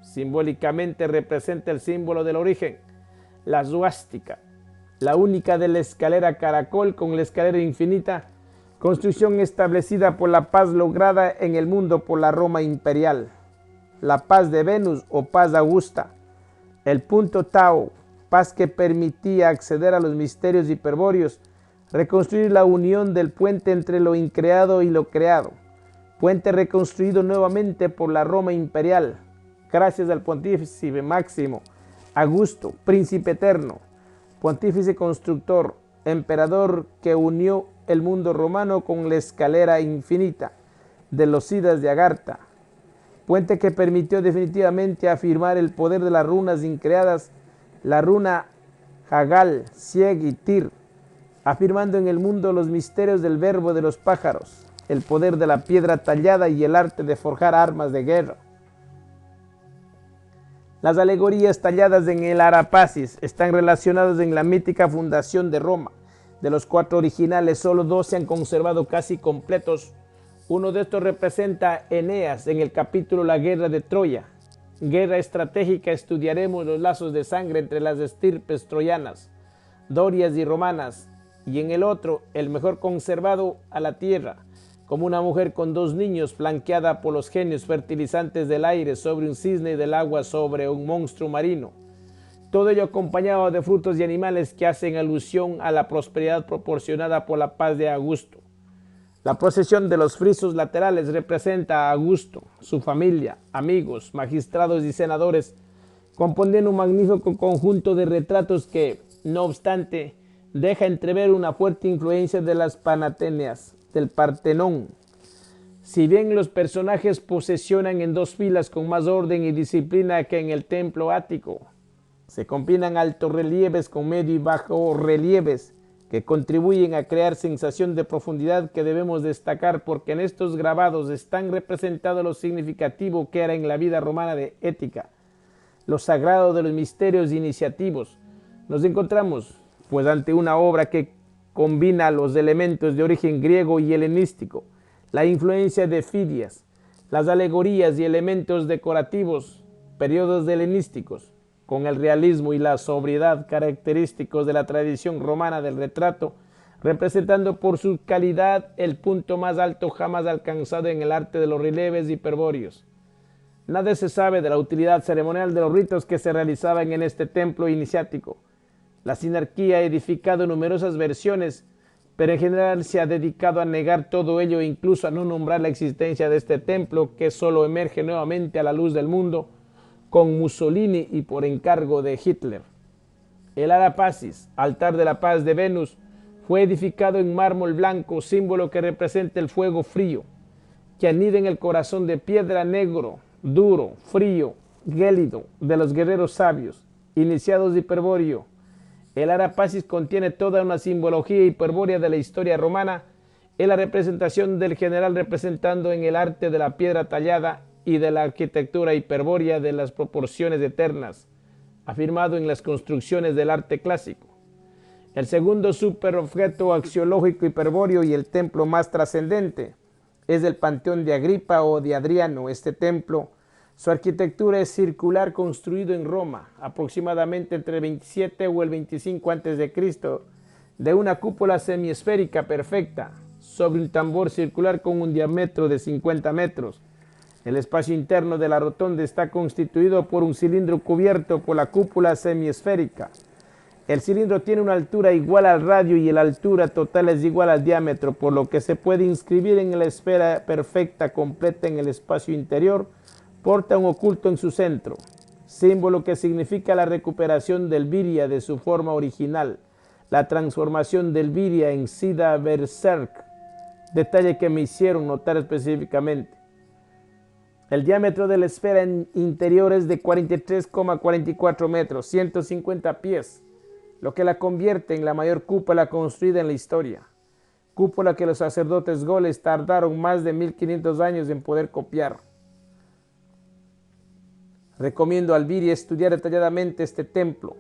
simbólicamente representa el símbolo del origen, la suástica, la única de la escalera caracol con la escalera infinita, construcción establecida por la paz lograda en el mundo por la Roma imperial, la paz de Venus o paz augusta, el punto Tao, paz que permitía acceder a los misterios hiperbóreos, reconstruir la unión del puente entre lo increado y lo creado, puente reconstruido nuevamente por la Roma imperial, gracias al pontífice máximo, Augusto, príncipe eterno, pontífice constructor, emperador que unió el mundo romano con la escalera infinita de los Sidas de Agartha, puente que permitió definitivamente afirmar el poder de las runas increadas, la runa Hagal, Sieg y Tir, afirmando en el mundo los misterios del verbo de los pájaros, el poder de la piedra tallada y el arte de forjar armas de guerra. Las alegorías talladas en el Arapacis están relacionadas en la mítica fundación de Roma. De los 4 originales, solo 2 se han conservado casi completos. Uno de estos representa a Eneas en el capítulo La Guerra de Troya. Guerra estratégica, estudiaremos los lazos de sangre entre las estirpes troyanas, dorias y romanas, y en el otro, el mejor conservado, a la tierra, como una mujer con 2 niños flanqueada por los genios fertilizantes del aire sobre un cisne y del agua sobre un monstruo marino. Todo ello acompañado de frutos y animales que hacen alusión a la prosperidad proporcionada por la paz de Augusto. La procesión de los frisos laterales representa a Augusto, su familia, amigos, magistrados y senadores, componiendo un magnífico conjunto de retratos que, no obstante, deja entrever una fuerte influencia de las Panateneas, del Partenón. Si bien los personajes posesionan en 2 filas con más orden y disciplina que en el templo ático, se combinan altos relieves con medio y bajo relieves que contribuyen a crear sensación de profundidad que debemos destacar, porque en estos grabados están representados lo significativo que era en la vida romana de ética, lo sagrado de los misterios iniciativos. Nos encontramos pues ante una obra que combina los elementos de origen griego y helenístico, la influencia de Fidias, las alegorías y elementos decorativos, periodos helenísticos, con el realismo y la sobriedad característicos de la tradición romana del retrato, representando por su calidad el punto más alto jamás alcanzado en el arte de los relieves hiperbóreos. Nada se sabe de la utilidad ceremonial de los ritos que se realizaban en este templo iniciático. La sinarquía ha edificado numerosas versiones, pero en general se ha dedicado a negar todo ello e incluso a no nombrar la existencia de este templo, que solo emerge nuevamente a la luz del mundo con Mussolini y por encargo de Hitler. El Arapacis, altar de la paz de Venus, fue edificado en mármol blanco, símbolo que representa el fuego frío, que anida en el corazón de piedra negro, duro, frío, gélido, de los guerreros sabios, iniciados de hiperbóreo. El Arapacis contiene toda una simbología hiperbórea de la historia romana, es la representación del general representando en el arte de la piedra tallada y de la arquitectura hiperbórea de las proporciones eternas, afirmado en las construcciones del arte clásico. El segundo superobjeto axiológico hiperbóreo y el templo más trascendente es el Panteón de Agripa o de Adriano. Este templo, su arquitectura es circular, construido en Roma, aproximadamente entre el 27 o el 25 a.C., de una cúpula semiesférica perfecta, sobre un tambor circular con un diámetro de 50 metros. El espacio interno de la rotonda está constituido por un cilindro cubierto por la cúpula semiesférica. El cilindro tiene una altura igual al radio y la altura total es igual al diámetro, por lo que se puede inscribir en la esfera perfecta completa en el espacio interior. Porta un oculto en su centro, símbolo que significa la recuperación del viria de su forma original, la transformación del Viria en Sida Berserk, detalle que me hicieron notar específicamente. El diámetro de la esfera interior es de 43,44 metros, 150 pies, lo que la convierte en la mayor cúpula construida en la historia. Cúpula que los sacerdotes goles tardaron más de 1500 años en poder copiar. Recomiendo al Viria estudiar detalladamente este templo,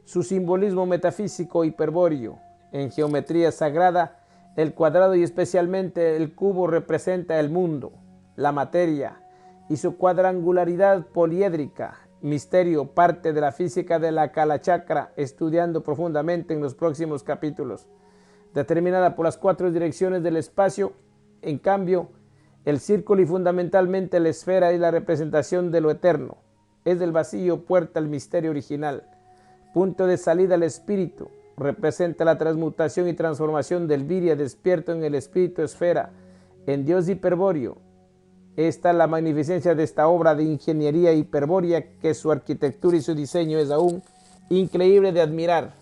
su simbolismo metafísico hiperbóreo. En geometría sagrada, el cuadrado y especialmente el cubo representa el mundo, la materia y su cuadrangularidad poliédrica, misterio, parte de la física de la Kalachakra, estudiando profundamente en los próximos capítulos. Determinada por las 4 direcciones del espacio, en cambio, el círculo y fundamentalmente la esfera es la representación de lo eterno. Es del vacío puerta al misterio original. Punto de salida al espíritu. Representa la transmutación y transformación del Viria despierto en el espíritu esfera, en Dios hiperbóreo. Esta es la magnificencia de esta obra de ingeniería hiperbórea, que su arquitectura y su diseño es aún increíble de admirar.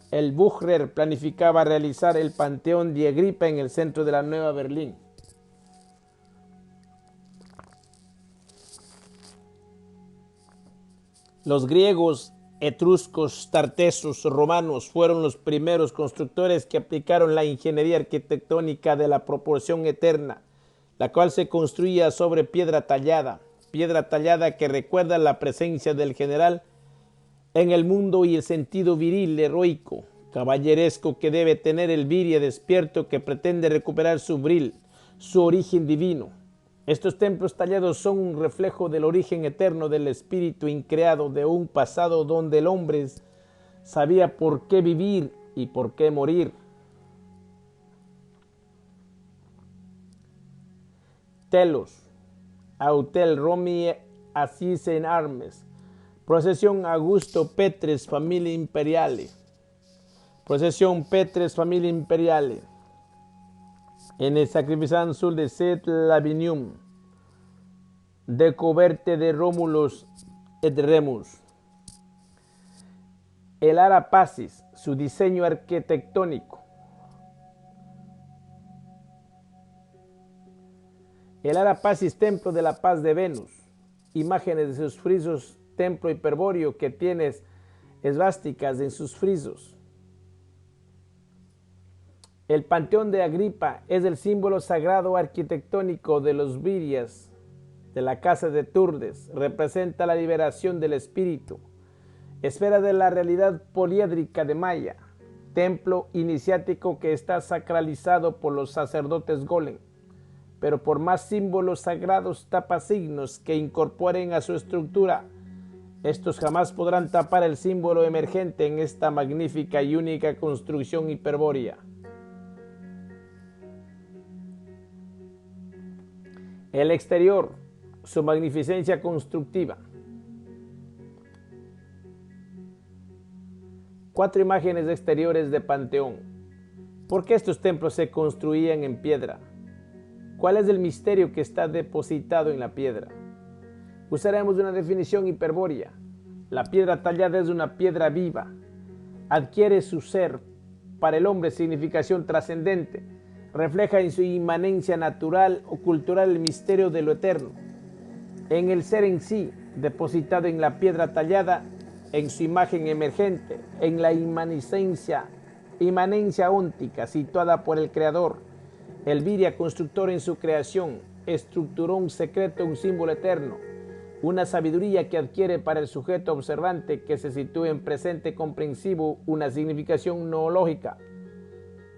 El Bührer planificaba realizar el Panteón de Agripa en el centro de la Nueva Berlín. Los griegos, etruscos, tartesos, romanos fueron los primeros constructores que aplicaron la ingeniería arquitectónica de la proporción eterna, la cual se construía sobre piedra tallada que recuerda la presencia del general en el mundo y el sentido viril, heroico, caballeresco que debe tener el Viria despierto que pretende recuperar su bril, su origen divino. Estos templos tallados son un reflejo del origen eterno del espíritu increado de un pasado donde el hombre sabía por qué vivir y por qué morir. Telos, Autel Romi Assis en Armes, Procesión Augusto Petres Familia Imperiale, Procesión Petres Familia Imperiale, en el Sacrifican sul de Set Lavinium, de Coverte de Romulus et Remus. El Ara Pacis, su diseño arquitectónico. El Ara Pacis, templo de la paz de Venus, imágenes de sus frisos, templo hiperbóreo que tiene esvásticas en sus frisos. El Panteón de Agripa es el símbolo sagrado arquitectónico de los Virias, de la casa de Turdes. Representa la liberación del espíritu, esfera de la realidad poliédrica de Maya, templo iniciático que está sacralizado por los sacerdotes golem, pero por más símbolos sagrados tapasignos que incorporen a su estructura, estos jamás podrán tapar el símbolo emergente en esta magnífica y única construcción hiperbórea. El exterior, su magnificencia constructiva. 4 imágenes exteriores de Panteón. ¿Por qué estos templos se construían en piedra? ¿Cuál es el misterio que está depositado en la piedra? Usaremos una definición hiperbórea. La piedra tallada es una piedra viva. Adquiere su ser para el hombre significación trascendente. Refleja en su inmanencia natural o cultural el misterio de lo eterno. En el ser en sí, depositado en la piedra tallada, en su imagen emergente, en la imanencia óntica situada por el Creador. El Viria, constructor en su creación, estructuró un secreto, un símbolo eterno, una sabiduría que adquiere para el sujeto observante que se sitúe en presente comprensivo una significación noológica.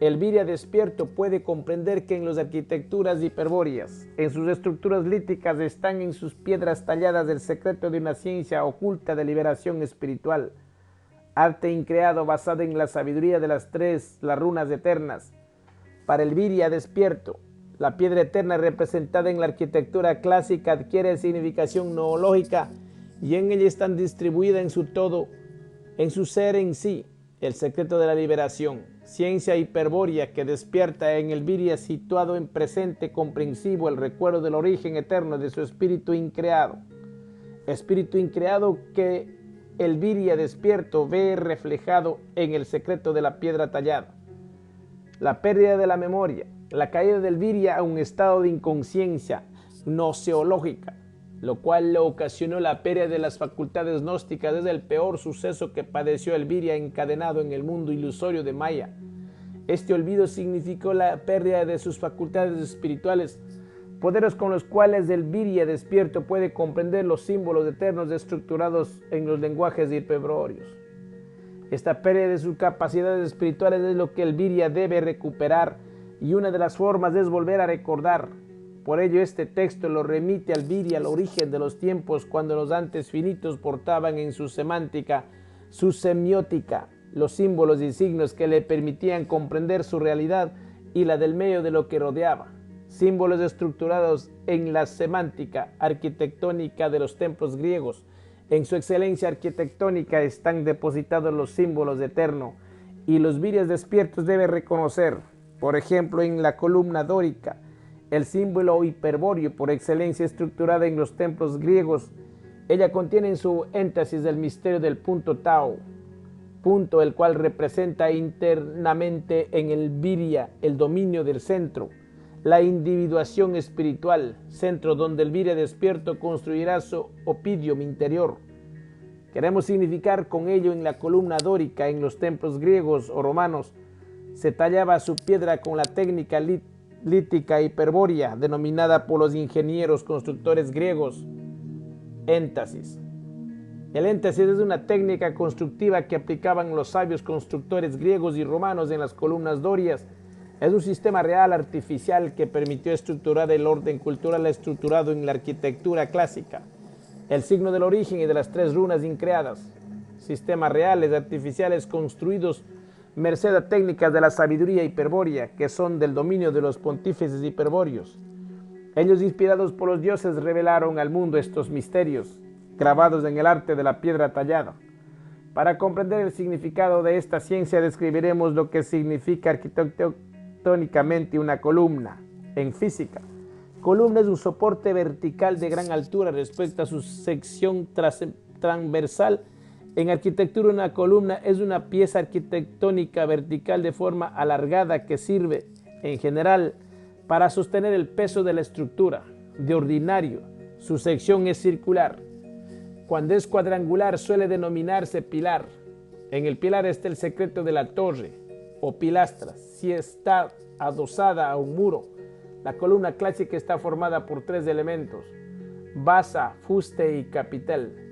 El Viria despierto puede comprender que en las arquitecturas hiperbóreas, en sus estructuras líticas, están en sus piedras talladas el secreto de una ciencia oculta de liberación espiritual, arte increado basado en la sabiduría de las runas eternas. Para el Viria despierto, la piedra eterna representada en la arquitectura clásica adquiere significación noológica y en ella están distribuidas en su todo, en su ser en sí, el secreto de la liberación, ciencia hiperbórea que despierta en el Viria situado en presente comprensivo el recuerdo del origen eterno de su espíritu increado que el Virya despierto ve reflejado en el secreto de la piedra tallada. La pérdida de la memoria, la caída del Virya a un estado de inconsciencia gnoseológica, lo cual le ocasionó la pérdida de las facultades gnósticas, es el peor suceso que padeció el Virya encadenado en el mundo ilusorio de Maya. Este olvido significó la pérdida de sus facultades espirituales, poderes con los cuales el Virya despierto puede comprender los símbolos eternos estructurados en los lenguajes hiperbóreos. Esta pérdida de sus capacidades espirituales es lo que el Virya debe recuperar, y una de las formas es volver a recordar. Por ello este texto lo remite al Virya, al origen de los tiempos, cuando los antes finitos portaban en su semántica, su semiótica, los símbolos y signos que le permitían comprender su realidad y la del medio de lo que rodeaba. Símbolos estructurados en la semántica arquitectónica de los templos griegos. En su excelencia arquitectónica están depositados los símbolos eternos, y los Viryas despiertos deben reconocer, por ejemplo, en la columna dórica, el símbolo hiperbóreo por excelencia estructurada en los templos griegos. Ella contiene en su énfasis el misterio del punto Tao, punto el cual representa internamente en el Virya el dominio del centro, la individuación espiritual, centro donde el Virya despierto construirá su opidium interior. Queremos significar con ello en la columna dórica en los templos griegos o romanos se tallaba su piedra con la técnica lítica hiperbórea denominada por los ingenieros constructores griegos énfasis. El énfasis es una técnica constructiva que aplicaban los sabios constructores griegos y romanos en las columnas dorias. Es un sistema real artificial que permitió estructurar el orden cultural estructurado en la arquitectura clásica, el signo del origen y de las tres runas increadas. Sistemas reales artificiales construidos merced a técnicas de la sabiduría hiperbórea que son del dominio de los pontífices hiperbóreos. Ellos, inspirados por los dioses, revelaron al mundo estos misterios grabados en el arte de la piedra tallada. Para comprender el significado de esta ciencia describiremos lo que significa arquitectónicamente una columna. En física, columna es un soporte vertical de gran altura respecto a su sección transversal. En arquitectura, una columna es una pieza arquitectónica vertical de forma alargada que sirve, en general, para sostener el peso de la estructura. De ordinario, su sección es circular. Cuando es cuadrangular suele denominarse pilar. En el pilar está el secreto de la torre o pilastra. Si está adosada a un muro, la columna clásica está formada por tres elementos: basa, fuste y capitel.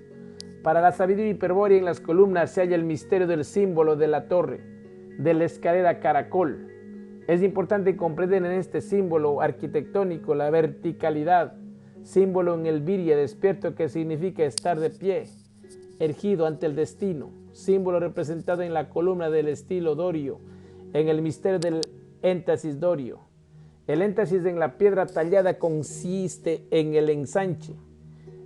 Para la sabiduría hiperbórea en las columnas se halla el misterio del símbolo de la torre, de la escalera caracol. Es importante comprender en este símbolo arquitectónico la verticalidad, símbolo en el Virya despierto que significa estar de pie, erguido ante el destino, símbolo representado en la columna del estilo dorio, en el misterio del énfasis dorio. El énfasis en la piedra tallada consiste en el ensanche,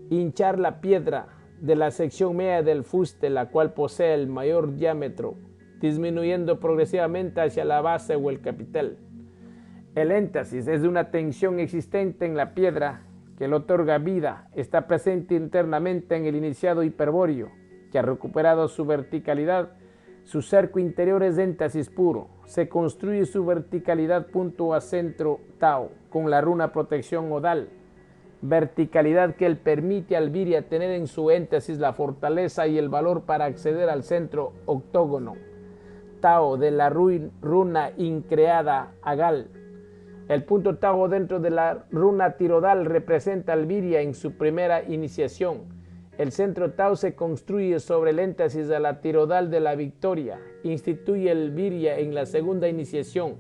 hinchar la piedra de la sección media del fuste, la cual posee el mayor diámetro, disminuyendo progresivamente hacia la base o el capitel. El énfasis es una tensión existente en la piedra que le otorga vida, está presente internamente en el iniciado hiperbóreo, que ha recuperado su verticalidad. Su cerco interior es énfasis puro. Se construye su verticalidad punto a centro Tao, con la runa protección Odal. Verticalidad que él permite al Virya tener en su énfasis la fortaleza y el valor para acceder al centro octógono Tao de la runa increada Agal. El punto Tao dentro de la runa tirodal representa al Virya en su primera iniciación. El centro Tao se construye sobre el énfasis de la tirodal de la victoria. Instituye el Virya en la segunda iniciación.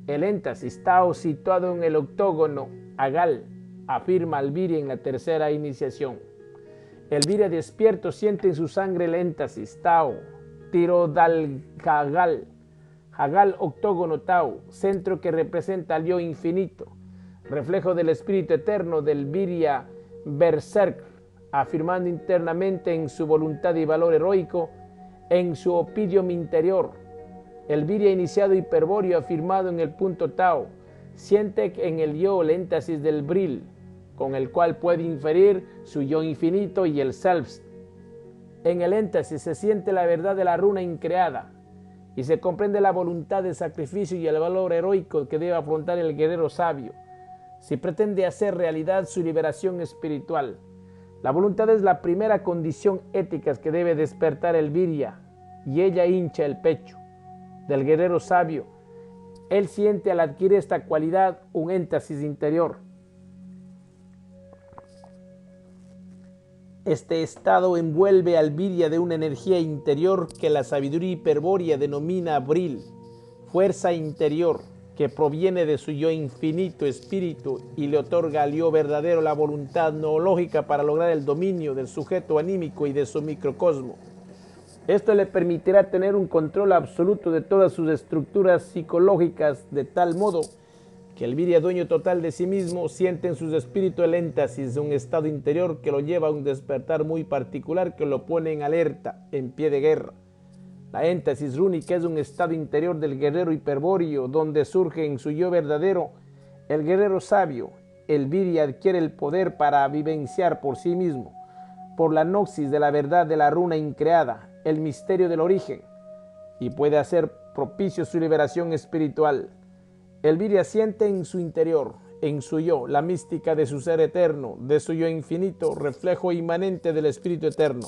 El énfasis Tao situado en el octógono Agal afirma al Virya en la tercera iniciación. El Virya despierto siente en su sangre el énfasis Tao, tirodal Agal. Agal octógono Tao, centro que representa al yo infinito, reflejo del espíritu eterno del Virya Berserk, afirmando internamente en su voluntad y valor heroico, en su opidium interior. El Virya iniciado hiperbóreo afirmado en el punto Tao, siente en el yo el énfasis del Bril, con el cual puede inferir su yo infinito y el self. En el éxtasis se siente la verdad de la runa increada y se comprende la voluntad de sacrificio y el valor heroico que debe afrontar el guerrero sabio si pretende hacer realidad su liberación espiritual. La voluntad es la primera condición ética que debe despertar el virya, y ella hincha el pecho del guerrero sabio. Él siente al adquirir esta cualidad un éxtasis interior. Este estado envuelve al virya de una energía interior que la sabiduría hiperbórea denomina bril, fuerza interior, que proviene de su yo infinito espíritu y le otorga al yo verdadero la voluntad noológica para lograr el dominio del sujeto anímico y de su microcosmo. Esto le permitirá tener un control absoluto de todas sus estructuras psicológicas, de tal modo que el virya, dueño total de sí mismo, siente en su espíritu el éxtasis de un estado interior que lo lleva a un despertar muy particular que lo pone en alerta, en pie de guerra. La éxtasis rúnica es un estado interior del guerrero hiperbóreo, donde surge en su yo verdadero el guerrero sabio. El virya adquiere el poder para vivenciar por sí mismo, por la gnosis de la verdad de la runa increada, el misterio del origen, y puede hacer propicio su liberación espiritual. El virya siente en su interior, en su yo, la mística de su ser eterno, de su yo infinito, reflejo inmanente del espíritu eterno,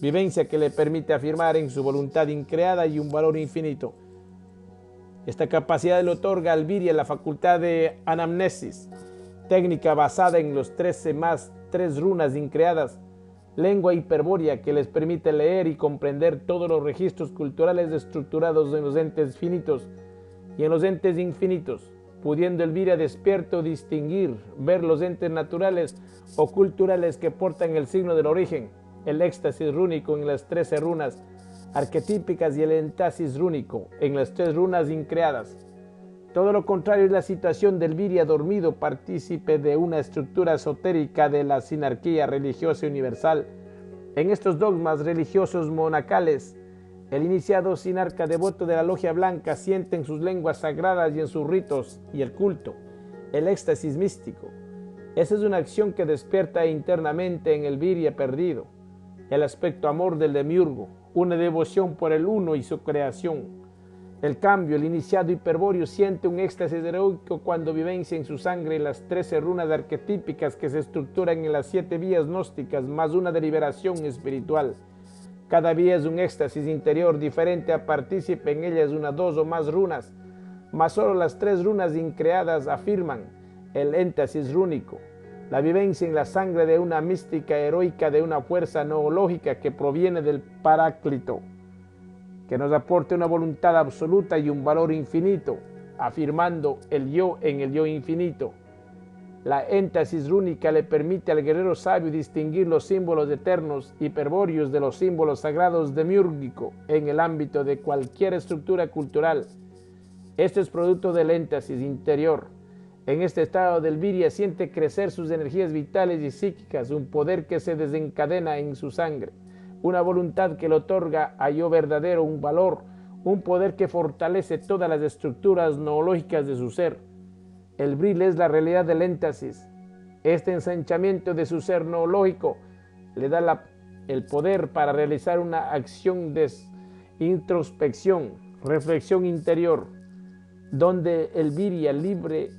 vivencia que le permite afirmar en su voluntad increada y un valor infinito. Esta capacidad le otorga al virya la facultad de anamnesis, técnica basada en los 13 más 3 runas increadas, lengua hiperbórea que les permite leer y comprender todos los registros culturales estructurados en los entes finitos y en los entes infinitos, pudiendo el virya despierto distinguir, ver los entes naturales o culturales que portan el signo del origen, el éxtasis rúnico en las 13 runas arquetípicas y el éxtasis rúnico en las 3 runas increadas. Todo lo contrario es la situación del virya dormido, partícipe de una estructura esotérica de la sinarquía religiosa universal. En estos dogmas religiosos monacales, el iniciado sinarca devoto de la logia blanca siente en sus lenguas sagradas y en sus ritos y el culto el éxtasis místico. Esa es una acción que despierta internamente en el virya perdido el aspecto amor del demiurgo, una devoción por el uno y su creación. El cambio, el iniciado hiperbóreo siente un éxtasis heroico cuando vivencia en su sangre las 13 runas arquetípicas que se estructuran en las 7 vías gnósticas más una deliberación espiritual. Cada vía es un éxtasis interior diferente a partícipe en ellas una, 2 o más runas, mas solo las 3 runas increadas afirman el éxtasis rúnico. La vivencia en la sangre de una mística heroica de una fuerza noológica que proviene del Paráclito, que nos aporte una voluntad absoluta y un valor infinito, afirmando el yo en el yo infinito. La éxtasis rúnica le permite al guerrero sabio distinguir los símbolos eternos hiperbóreos de los símbolos sagrados demiúrgico en el ámbito de cualquier estructura cultural. Este es producto del éxtasis interior. En este estado del virya siente crecer sus energías vitales y psíquicas, un poder que se desencadena en su sangre, una voluntad que le otorga a yo verdadero un valor, un poder que fortalece todas las estructuras noológicas de su ser. El bril es la realidad del éxtasis. Este ensanchamiento de su ser noológico le da el poder para realizar una acción de introspección, reflexión interior, donde el virya, libre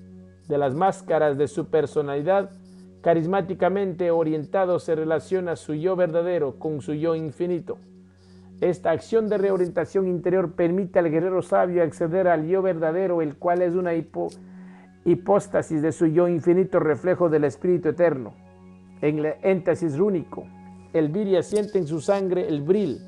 de las máscaras de su personalidad, carismáticamente orientado, se relaciona su yo verdadero con su yo infinito. Esta acción de reorientación interior permite al guerrero sabio acceder al yo verdadero, el cual es una hipóstasis de su yo infinito, reflejo del espíritu eterno. En el éxtasis rúnico, el virya siente en su sangre el bril,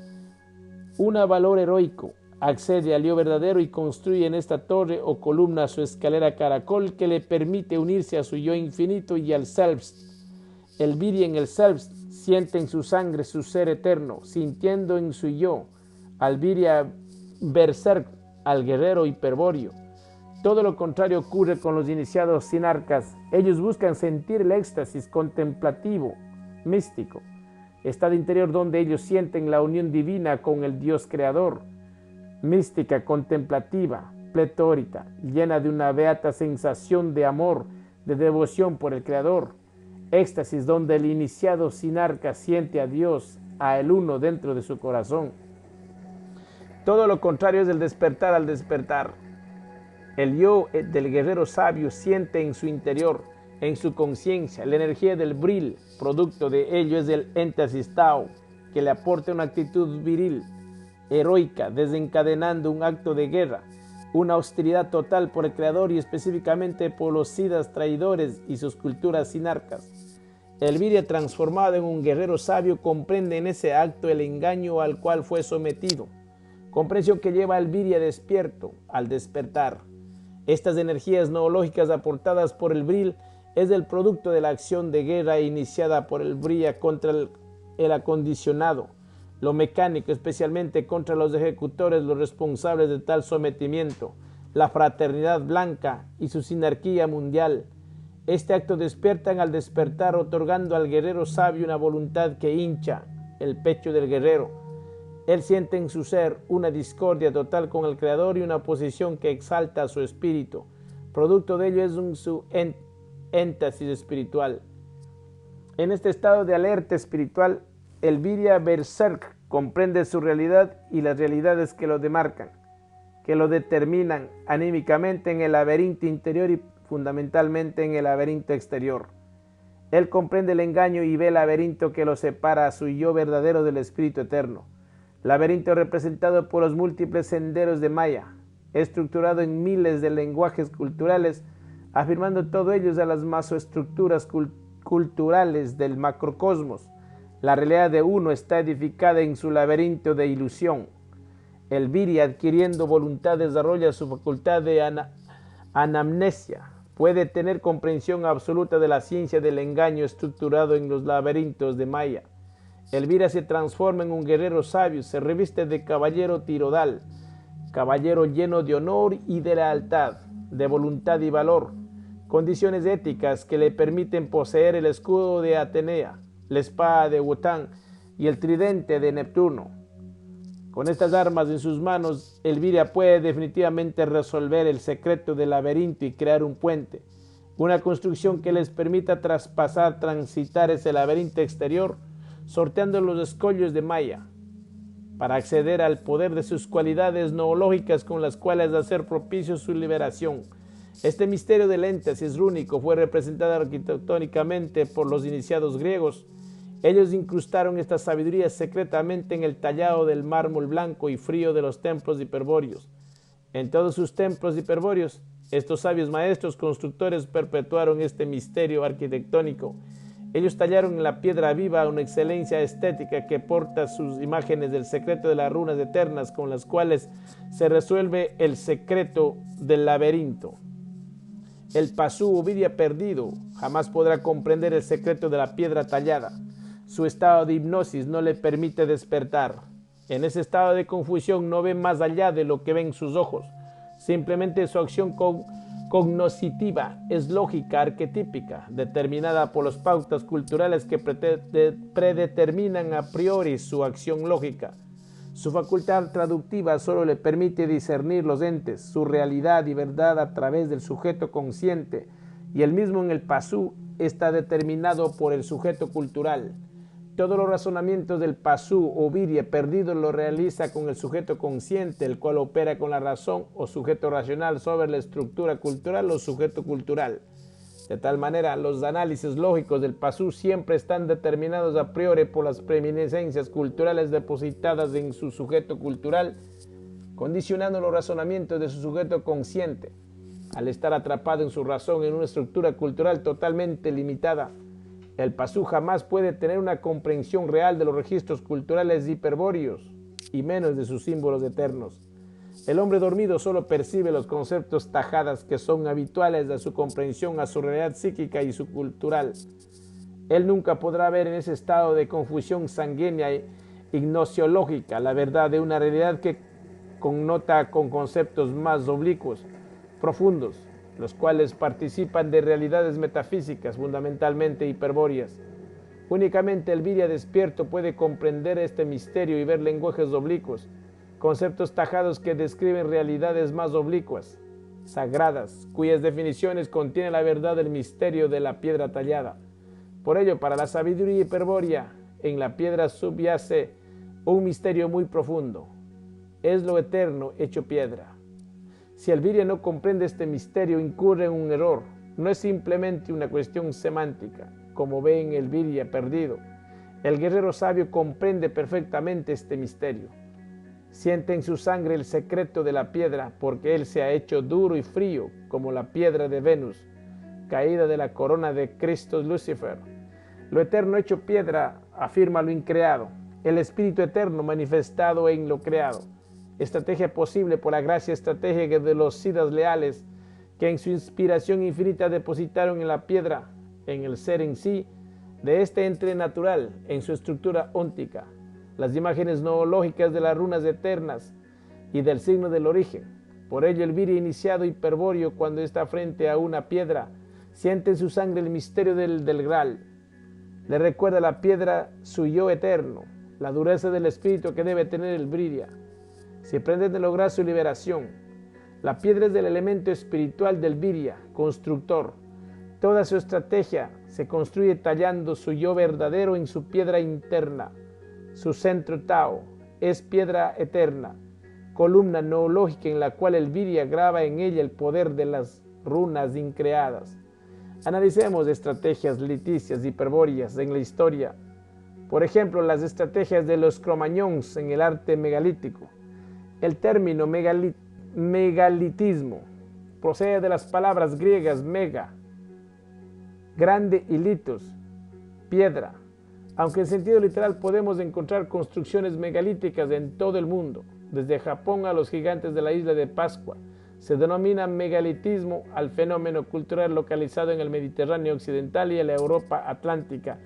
un valor heroico. Accede al yo verdadero y construye en esta torre o columna su escalera caracol que le permite unirse a su yo infinito y al Selbst. El virya en el Selbst siente en su sangre su ser eterno, sintiendo en su yo al virya berserk, al guerrero hiperbóreo. Todo lo contrario ocurre con los iniciados sinarcas. Ellos buscan sentir el éxtasis contemplativo, místico, estado interior donde ellos sienten la unión divina con el Dios creador, mística, contemplativa, pletórica, llena de una beata sensación de amor, de devoción por el Creador. Éxtasis donde el iniciado sinarca siente a Dios a el uno dentro de su corazón. Todo lo contrario es el despertar al despertar. El yo del guerrero sabio siente en su interior, en su conciencia, la energía del bril. Producto de ello es el énfasis Tao, que le aporta una actitud viril, heroica, desencadenando un acto de guerra, una hostilidad total por el creador y específicamente por los siddhas traidores y sus culturas sinarcas. El virya transformado en un guerrero sabio comprende en ese acto el engaño al cual fue sometido, comprensión que lleva al virya despierto, al despertar. Estas energías noológicas aportadas por el bril es el producto de la acción de guerra iniciada por el virya contra el acondicionado, lo mecánico, especialmente contra los ejecutores, los responsables de tal sometimiento, la fraternidad blanca y su sinarquía mundial. Este acto despiertan al despertar, otorgando al guerrero sabio una voluntad que hincha el pecho del guerrero. Él siente en su ser una discordia total con el Creador y una posición que exalta a su espíritu. Producto de ello es su énfasis espiritual. En este estado de alerta espiritual, el virya berserk comprende su realidad y las realidades que lo demarcan, que lo determinan anímicamente en el laberinto interior y fundamentalmente en el laberinto exterior. Él comprende el engaño y ve el laberinto que lo separa a su yo verdadero del espíritu eterno. Laberinto representado por los múltiples senderos de Maya, estructurado en miles de lenguajes culturales, afirmando todos ellos a las masoestructuras culturales del macrocosmos. La realidad de uno está edificada en su laberinto de ilusión. El virya, adquiriendo voluntad, desarrolla su facultad de anamnesia. Puede tener comprensión absoluta de la ciencia del engaño estructurado en los laberintos de Maya. El virya se transforma en un guerrero sabio, se reviste de caballero tirodal, caballero lleno de honor y de lealtad, de voluntad y valor, condiciones éticas que le permiten poseer el escudo de Atenea, la espada de Wotan y el tridente de Neptuno. Con estas armas en sus manos, el virya puede definitivamente resolver el secreto del laberinto y crear un puente, una construcción que les permita transitar ese laberinto exterior, sorteando los escollos de Maya, para acceder al poder de sus cualidades noológicas con las cuales hacer propicio su liberación. Este misterio del énfasis rúnico fue representado arquitectónicamente por los iniciados griegos. Ellos incrustaron esta sabiduría secretamente en el tallado del mármol blanco y frío de los templos hiperbóreos. En todos sus templos hiperbóreos, estos sabios maestros constructores perpetuaron este misterio arquitectónico. Ellos tallaron en la piedra viva una excelencia estética que porta sus imágenes del secreto de las runas eternas con las cuales se resuelve el secreto del laberinto. El pasú o virya perdido jamás podrá comprender el secreto de la piedra tallada. Su estado de hipnosis no le permite despertar. En ese estado de confusión no ve más allá de lo que ven sus ojos. Simplemente su acción cognoscitiva es lógica arquetípica, determinada por las pautas culturales que predeterminan a priori su acción lógica. Su facultad traductiva solo le permite discernir los entes, su realidad y verdad a través del sujeto consciente, y el mismo en el pasú está determinado por el sujeto cultural. Todos los razonamientos del pasú o virya perdido lo realiza con el sujeto consciente, el cual opera con la razón o sujeto racional sobre la estructura cultural o sujeto cultural. De tal manera, los análisis lógicos del pasú siempre están determinados a priori por las preeminencias culturales depositadas en su sujeto cultural, condicionando los razonamientos de su sujeto consciente. Al estar atrapado en su razón en una estructura cultural totalmente limitada, el pasú jamás puede tener una comprensión real de los registros culturales hiperbóreos y menos de sus símbolos eternos. El hombre dormido solo percibe los conceptos tajadas que son habituales a su comprensión, a su realidad psíquica y su cultural. Él nunca podrá ver en ese estado de confusión sanguínea e ignosiológica la verdad de una realidad que connota con conceptos más oblicuos, profundos, los cuales participan de realidades metafísicas fundamentalmente hiperbóreas. Únicamente el virya despierto puede comprender este misterio y ver lenguajes oblicuos, conceptos tajados que describen realidades más oblicuas, sagradas, cuyas definiciones contienen la verdad del misterio de la piedra tallada. Por ello, para la sabiduría hiperbórea, en la piedra subyace un misterio muy profundo. Es lo eterno hecho piedra. Si el Virya no comprende este misterio, incurre en un error. No es simplemente una cuestión semántica, como ve en el Virya perdido. El guerrero sabio comprende perfectamente este misterio. Siente en su sangre el secreto de la piedra, porque él se ha hecho duro y frío, como la piedra de Venus, caída de la corona de Cristo Lucifer. Lo eterno hecho piedra afirma lo increado, el espíritu eterno manifestado en lo creado. Estrategia posible por la gracia estratégica de los siddhas leales, que en su inspiración infinita depositaron en la piedra, en el ser en sí, de este ente natural, en su estructura óntica, las imágenes noológicas de las runas eternas y del signo del origen. Por ello el Virya iniciado hiperbóreo, cuando está frente a una piedra, siente en su sangre el misterio del Graal. Le recuerda a la piedra su yo eterno, la dureza del espíritu que debe tener el Virya si pretende lograr su liberación. La piedra es del elemento espiritual del Virya, constructor. Toda su estrategia se construye tallando su yo verdadero en su piedra interna. Su centro Tao es piedra eterna, columna noológica en la cual el Virya graba en ella el poder de las runas increadas. Analicemos estrategias liticias hiperbóreas en la historia. Por ejemplo, las estrategias de los cromañons en el arte megalítico. El término megalitismo procede de las palabras griegas mega, grande, y litos, piedra. Aunque en sentido literal podemos encontrar construcciones megalíticas en todo el mundo, desde Japón a los gigantes de la isla de Pascua. Se denomina megalitismo al fenómeno cultural localizado en el Mediterráneo occidental y en la Europa atlántica,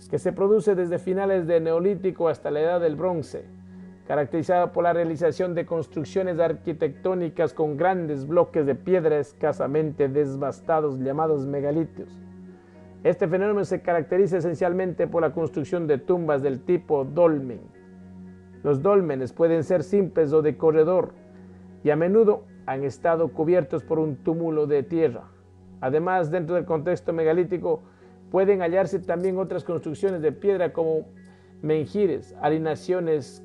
que se produce desde finales del Neolítico hasta la Edad del Bronce, caracterizada por la realización de construcciones arquitectónicas con grandes bloques de piedra escasamente desbastados llamados megalitos. Este fenómeno se caracteriza esencialmente por la construcción de tumbas del tipo dolmen. Los dólmenes pueden ser simples o de corredor y a menudo han estado cubiertos por un túmulo de tierra. Además, dentro del contexto megalítico pueden hallarse también otras construcciones de piedra como menhires, alineaciones,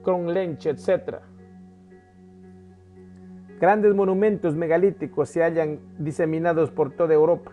cronlench, etc. Grandes monumentos megalíticos se hallan diseminados por toda Europa.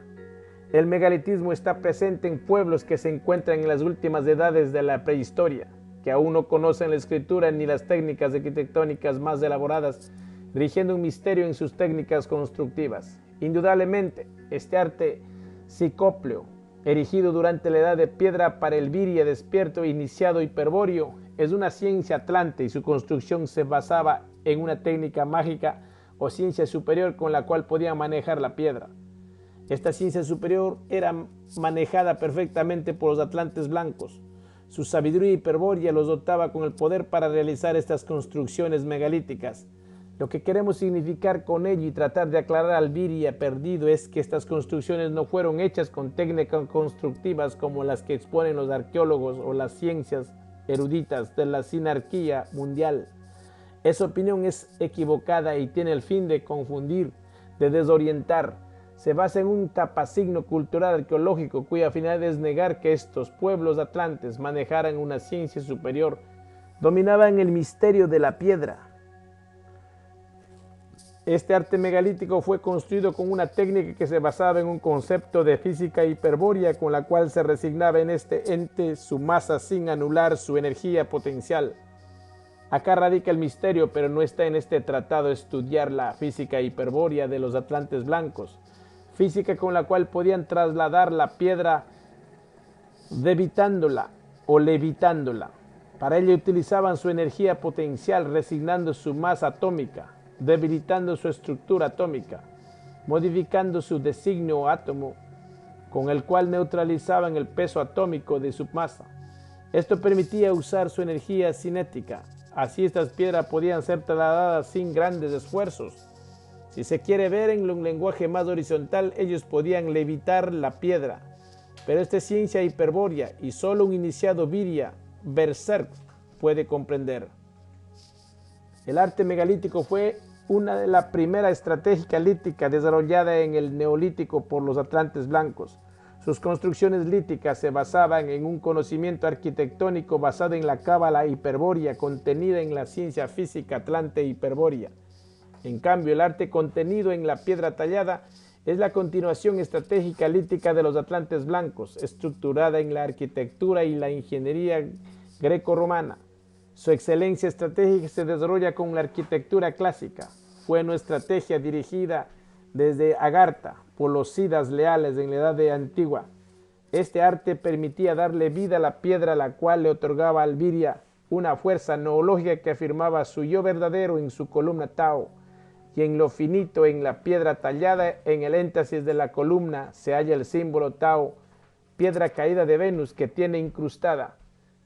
El megalitismo está presente en pueblos que se encuentran en las últimas edades de la prehistoria, que aún no conocen la escritura ni las técnicas arquitectónicas más elaboradas, rigiendo un misterio en sus técnicas constructivas. Indudablemente, este arte cicópleo, erigido durante la Edad de Piedra para el Virya despierto iniciado hiperbóreo, es una ciencia atlante y su construcción se basaba en una técnica mágica o ciencia superior con la cual podían manejar la piedra. Esta ciencia superior era manejada perfectamente por los atlantes blancos. Su sabiduría hiperbórea los dotaba con el poder para realizar estas construcciones megalíticas. Lo que queremos significar con ello y tratar de aclarar al Virya perdido es que estas construcciones no fueron hechas con técnicas constructivas como las que exponen los arqueólogos o las ciencias eruditas de la sinarquía mundial. Esa opinión es equivocada y tiene el fin de confundir, de desorientar. Se basa en un tapasigno cultural arqueológico cuya finalidad es negar que estos pueblos atlantes manejaran una ciencia superior, dominaban el misterio de la piedra. Este arte megalítico fue construido con una técnica que se basaba en un concepto de física hiperbórea con la cual se resignaba en este ente su masa sin anular su energía potencial. Acá radica el misterio, pero no está en este tratado estudiar la física hiperbórea de los atlantes blancos, física con la cual podían trasladar la piedra levitándola o levitándola. Para ello utilizaban su energía potencial resignando su masa atómica, debilitando su estructura atómica, modificando su designio átomo, con el cual neutralizaban el peso atómico de su masa. Esto permitía usar su energía cinética. Así estas piedras podían ser trasladadas sin grandes esfuerzos. Si se quiere ver en un lenguaje más horizontal, ellos podían levitar la piedra. Pero esta es ciencia hiperbórea y solo un iniciado Virya, berserk, puede comprender. El arte megalítico fue una de las primeras estrategias líticas desarrollada en el Neolítico por los atlantes blancos. Sus construcciones líticas se basaban en un conocimiento arquitectónico basado en la cábala hiperbórea contenida en la ciencia física atlante hiperbórea. En cambio, el arte contenido en la piedra tallada es la continuación estratégica lítica de los atlantes blancos, estructurada en la arquitectura y la ingeniería greco-romana. Su excelencia estratégica se desarrolla con la arquitectura clásica. Fue una estrategia dirigida desde Agartha por los sidas leales en la Edad Antigua. Este arte permitía darle vida a la piedra, la cual le otorgaba a Albiria una fuerza noológica que afirmaba su yo verdadero en su columna Tao, y en lo finito, en la piedra tallada, en el énfasis de la columna, se halla el símbolo Tao, piedra caída de Venus que tiene incrustada,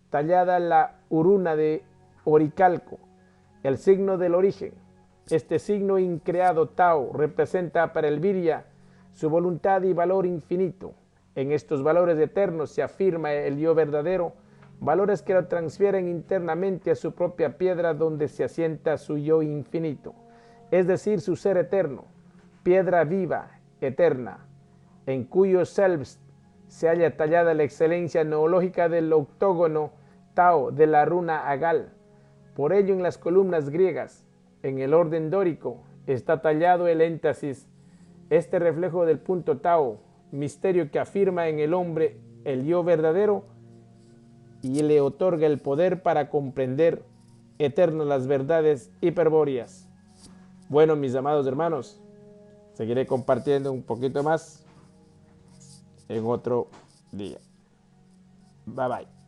tallada la uruna de oricalco, el signo del origen. Este signo increado Tao representa para Elviria su voluntad y valor infinito. En estos valores eternos se afirma el yo verdadero, valores que lo transfieren internamente a su propia piedra donde se asienta su yo infinito, es decir, su ser eterno, piedra viva, eterna, en cuyo selbst se halla tallada la excelencia noológica del octógono Tao de la runa Agal. Por ello, en las columnas griegas, en el orden dórico, está tallado el énfasis, este reflejo del punto Tao, misterio que afirma en el hombre el yo verdadero y le otorga el poder para comprender eternas las verdades hiperbóreas. Bueno, mis amados hermanos, seguiré compartiendo un poquito más en otro día. Bye bye.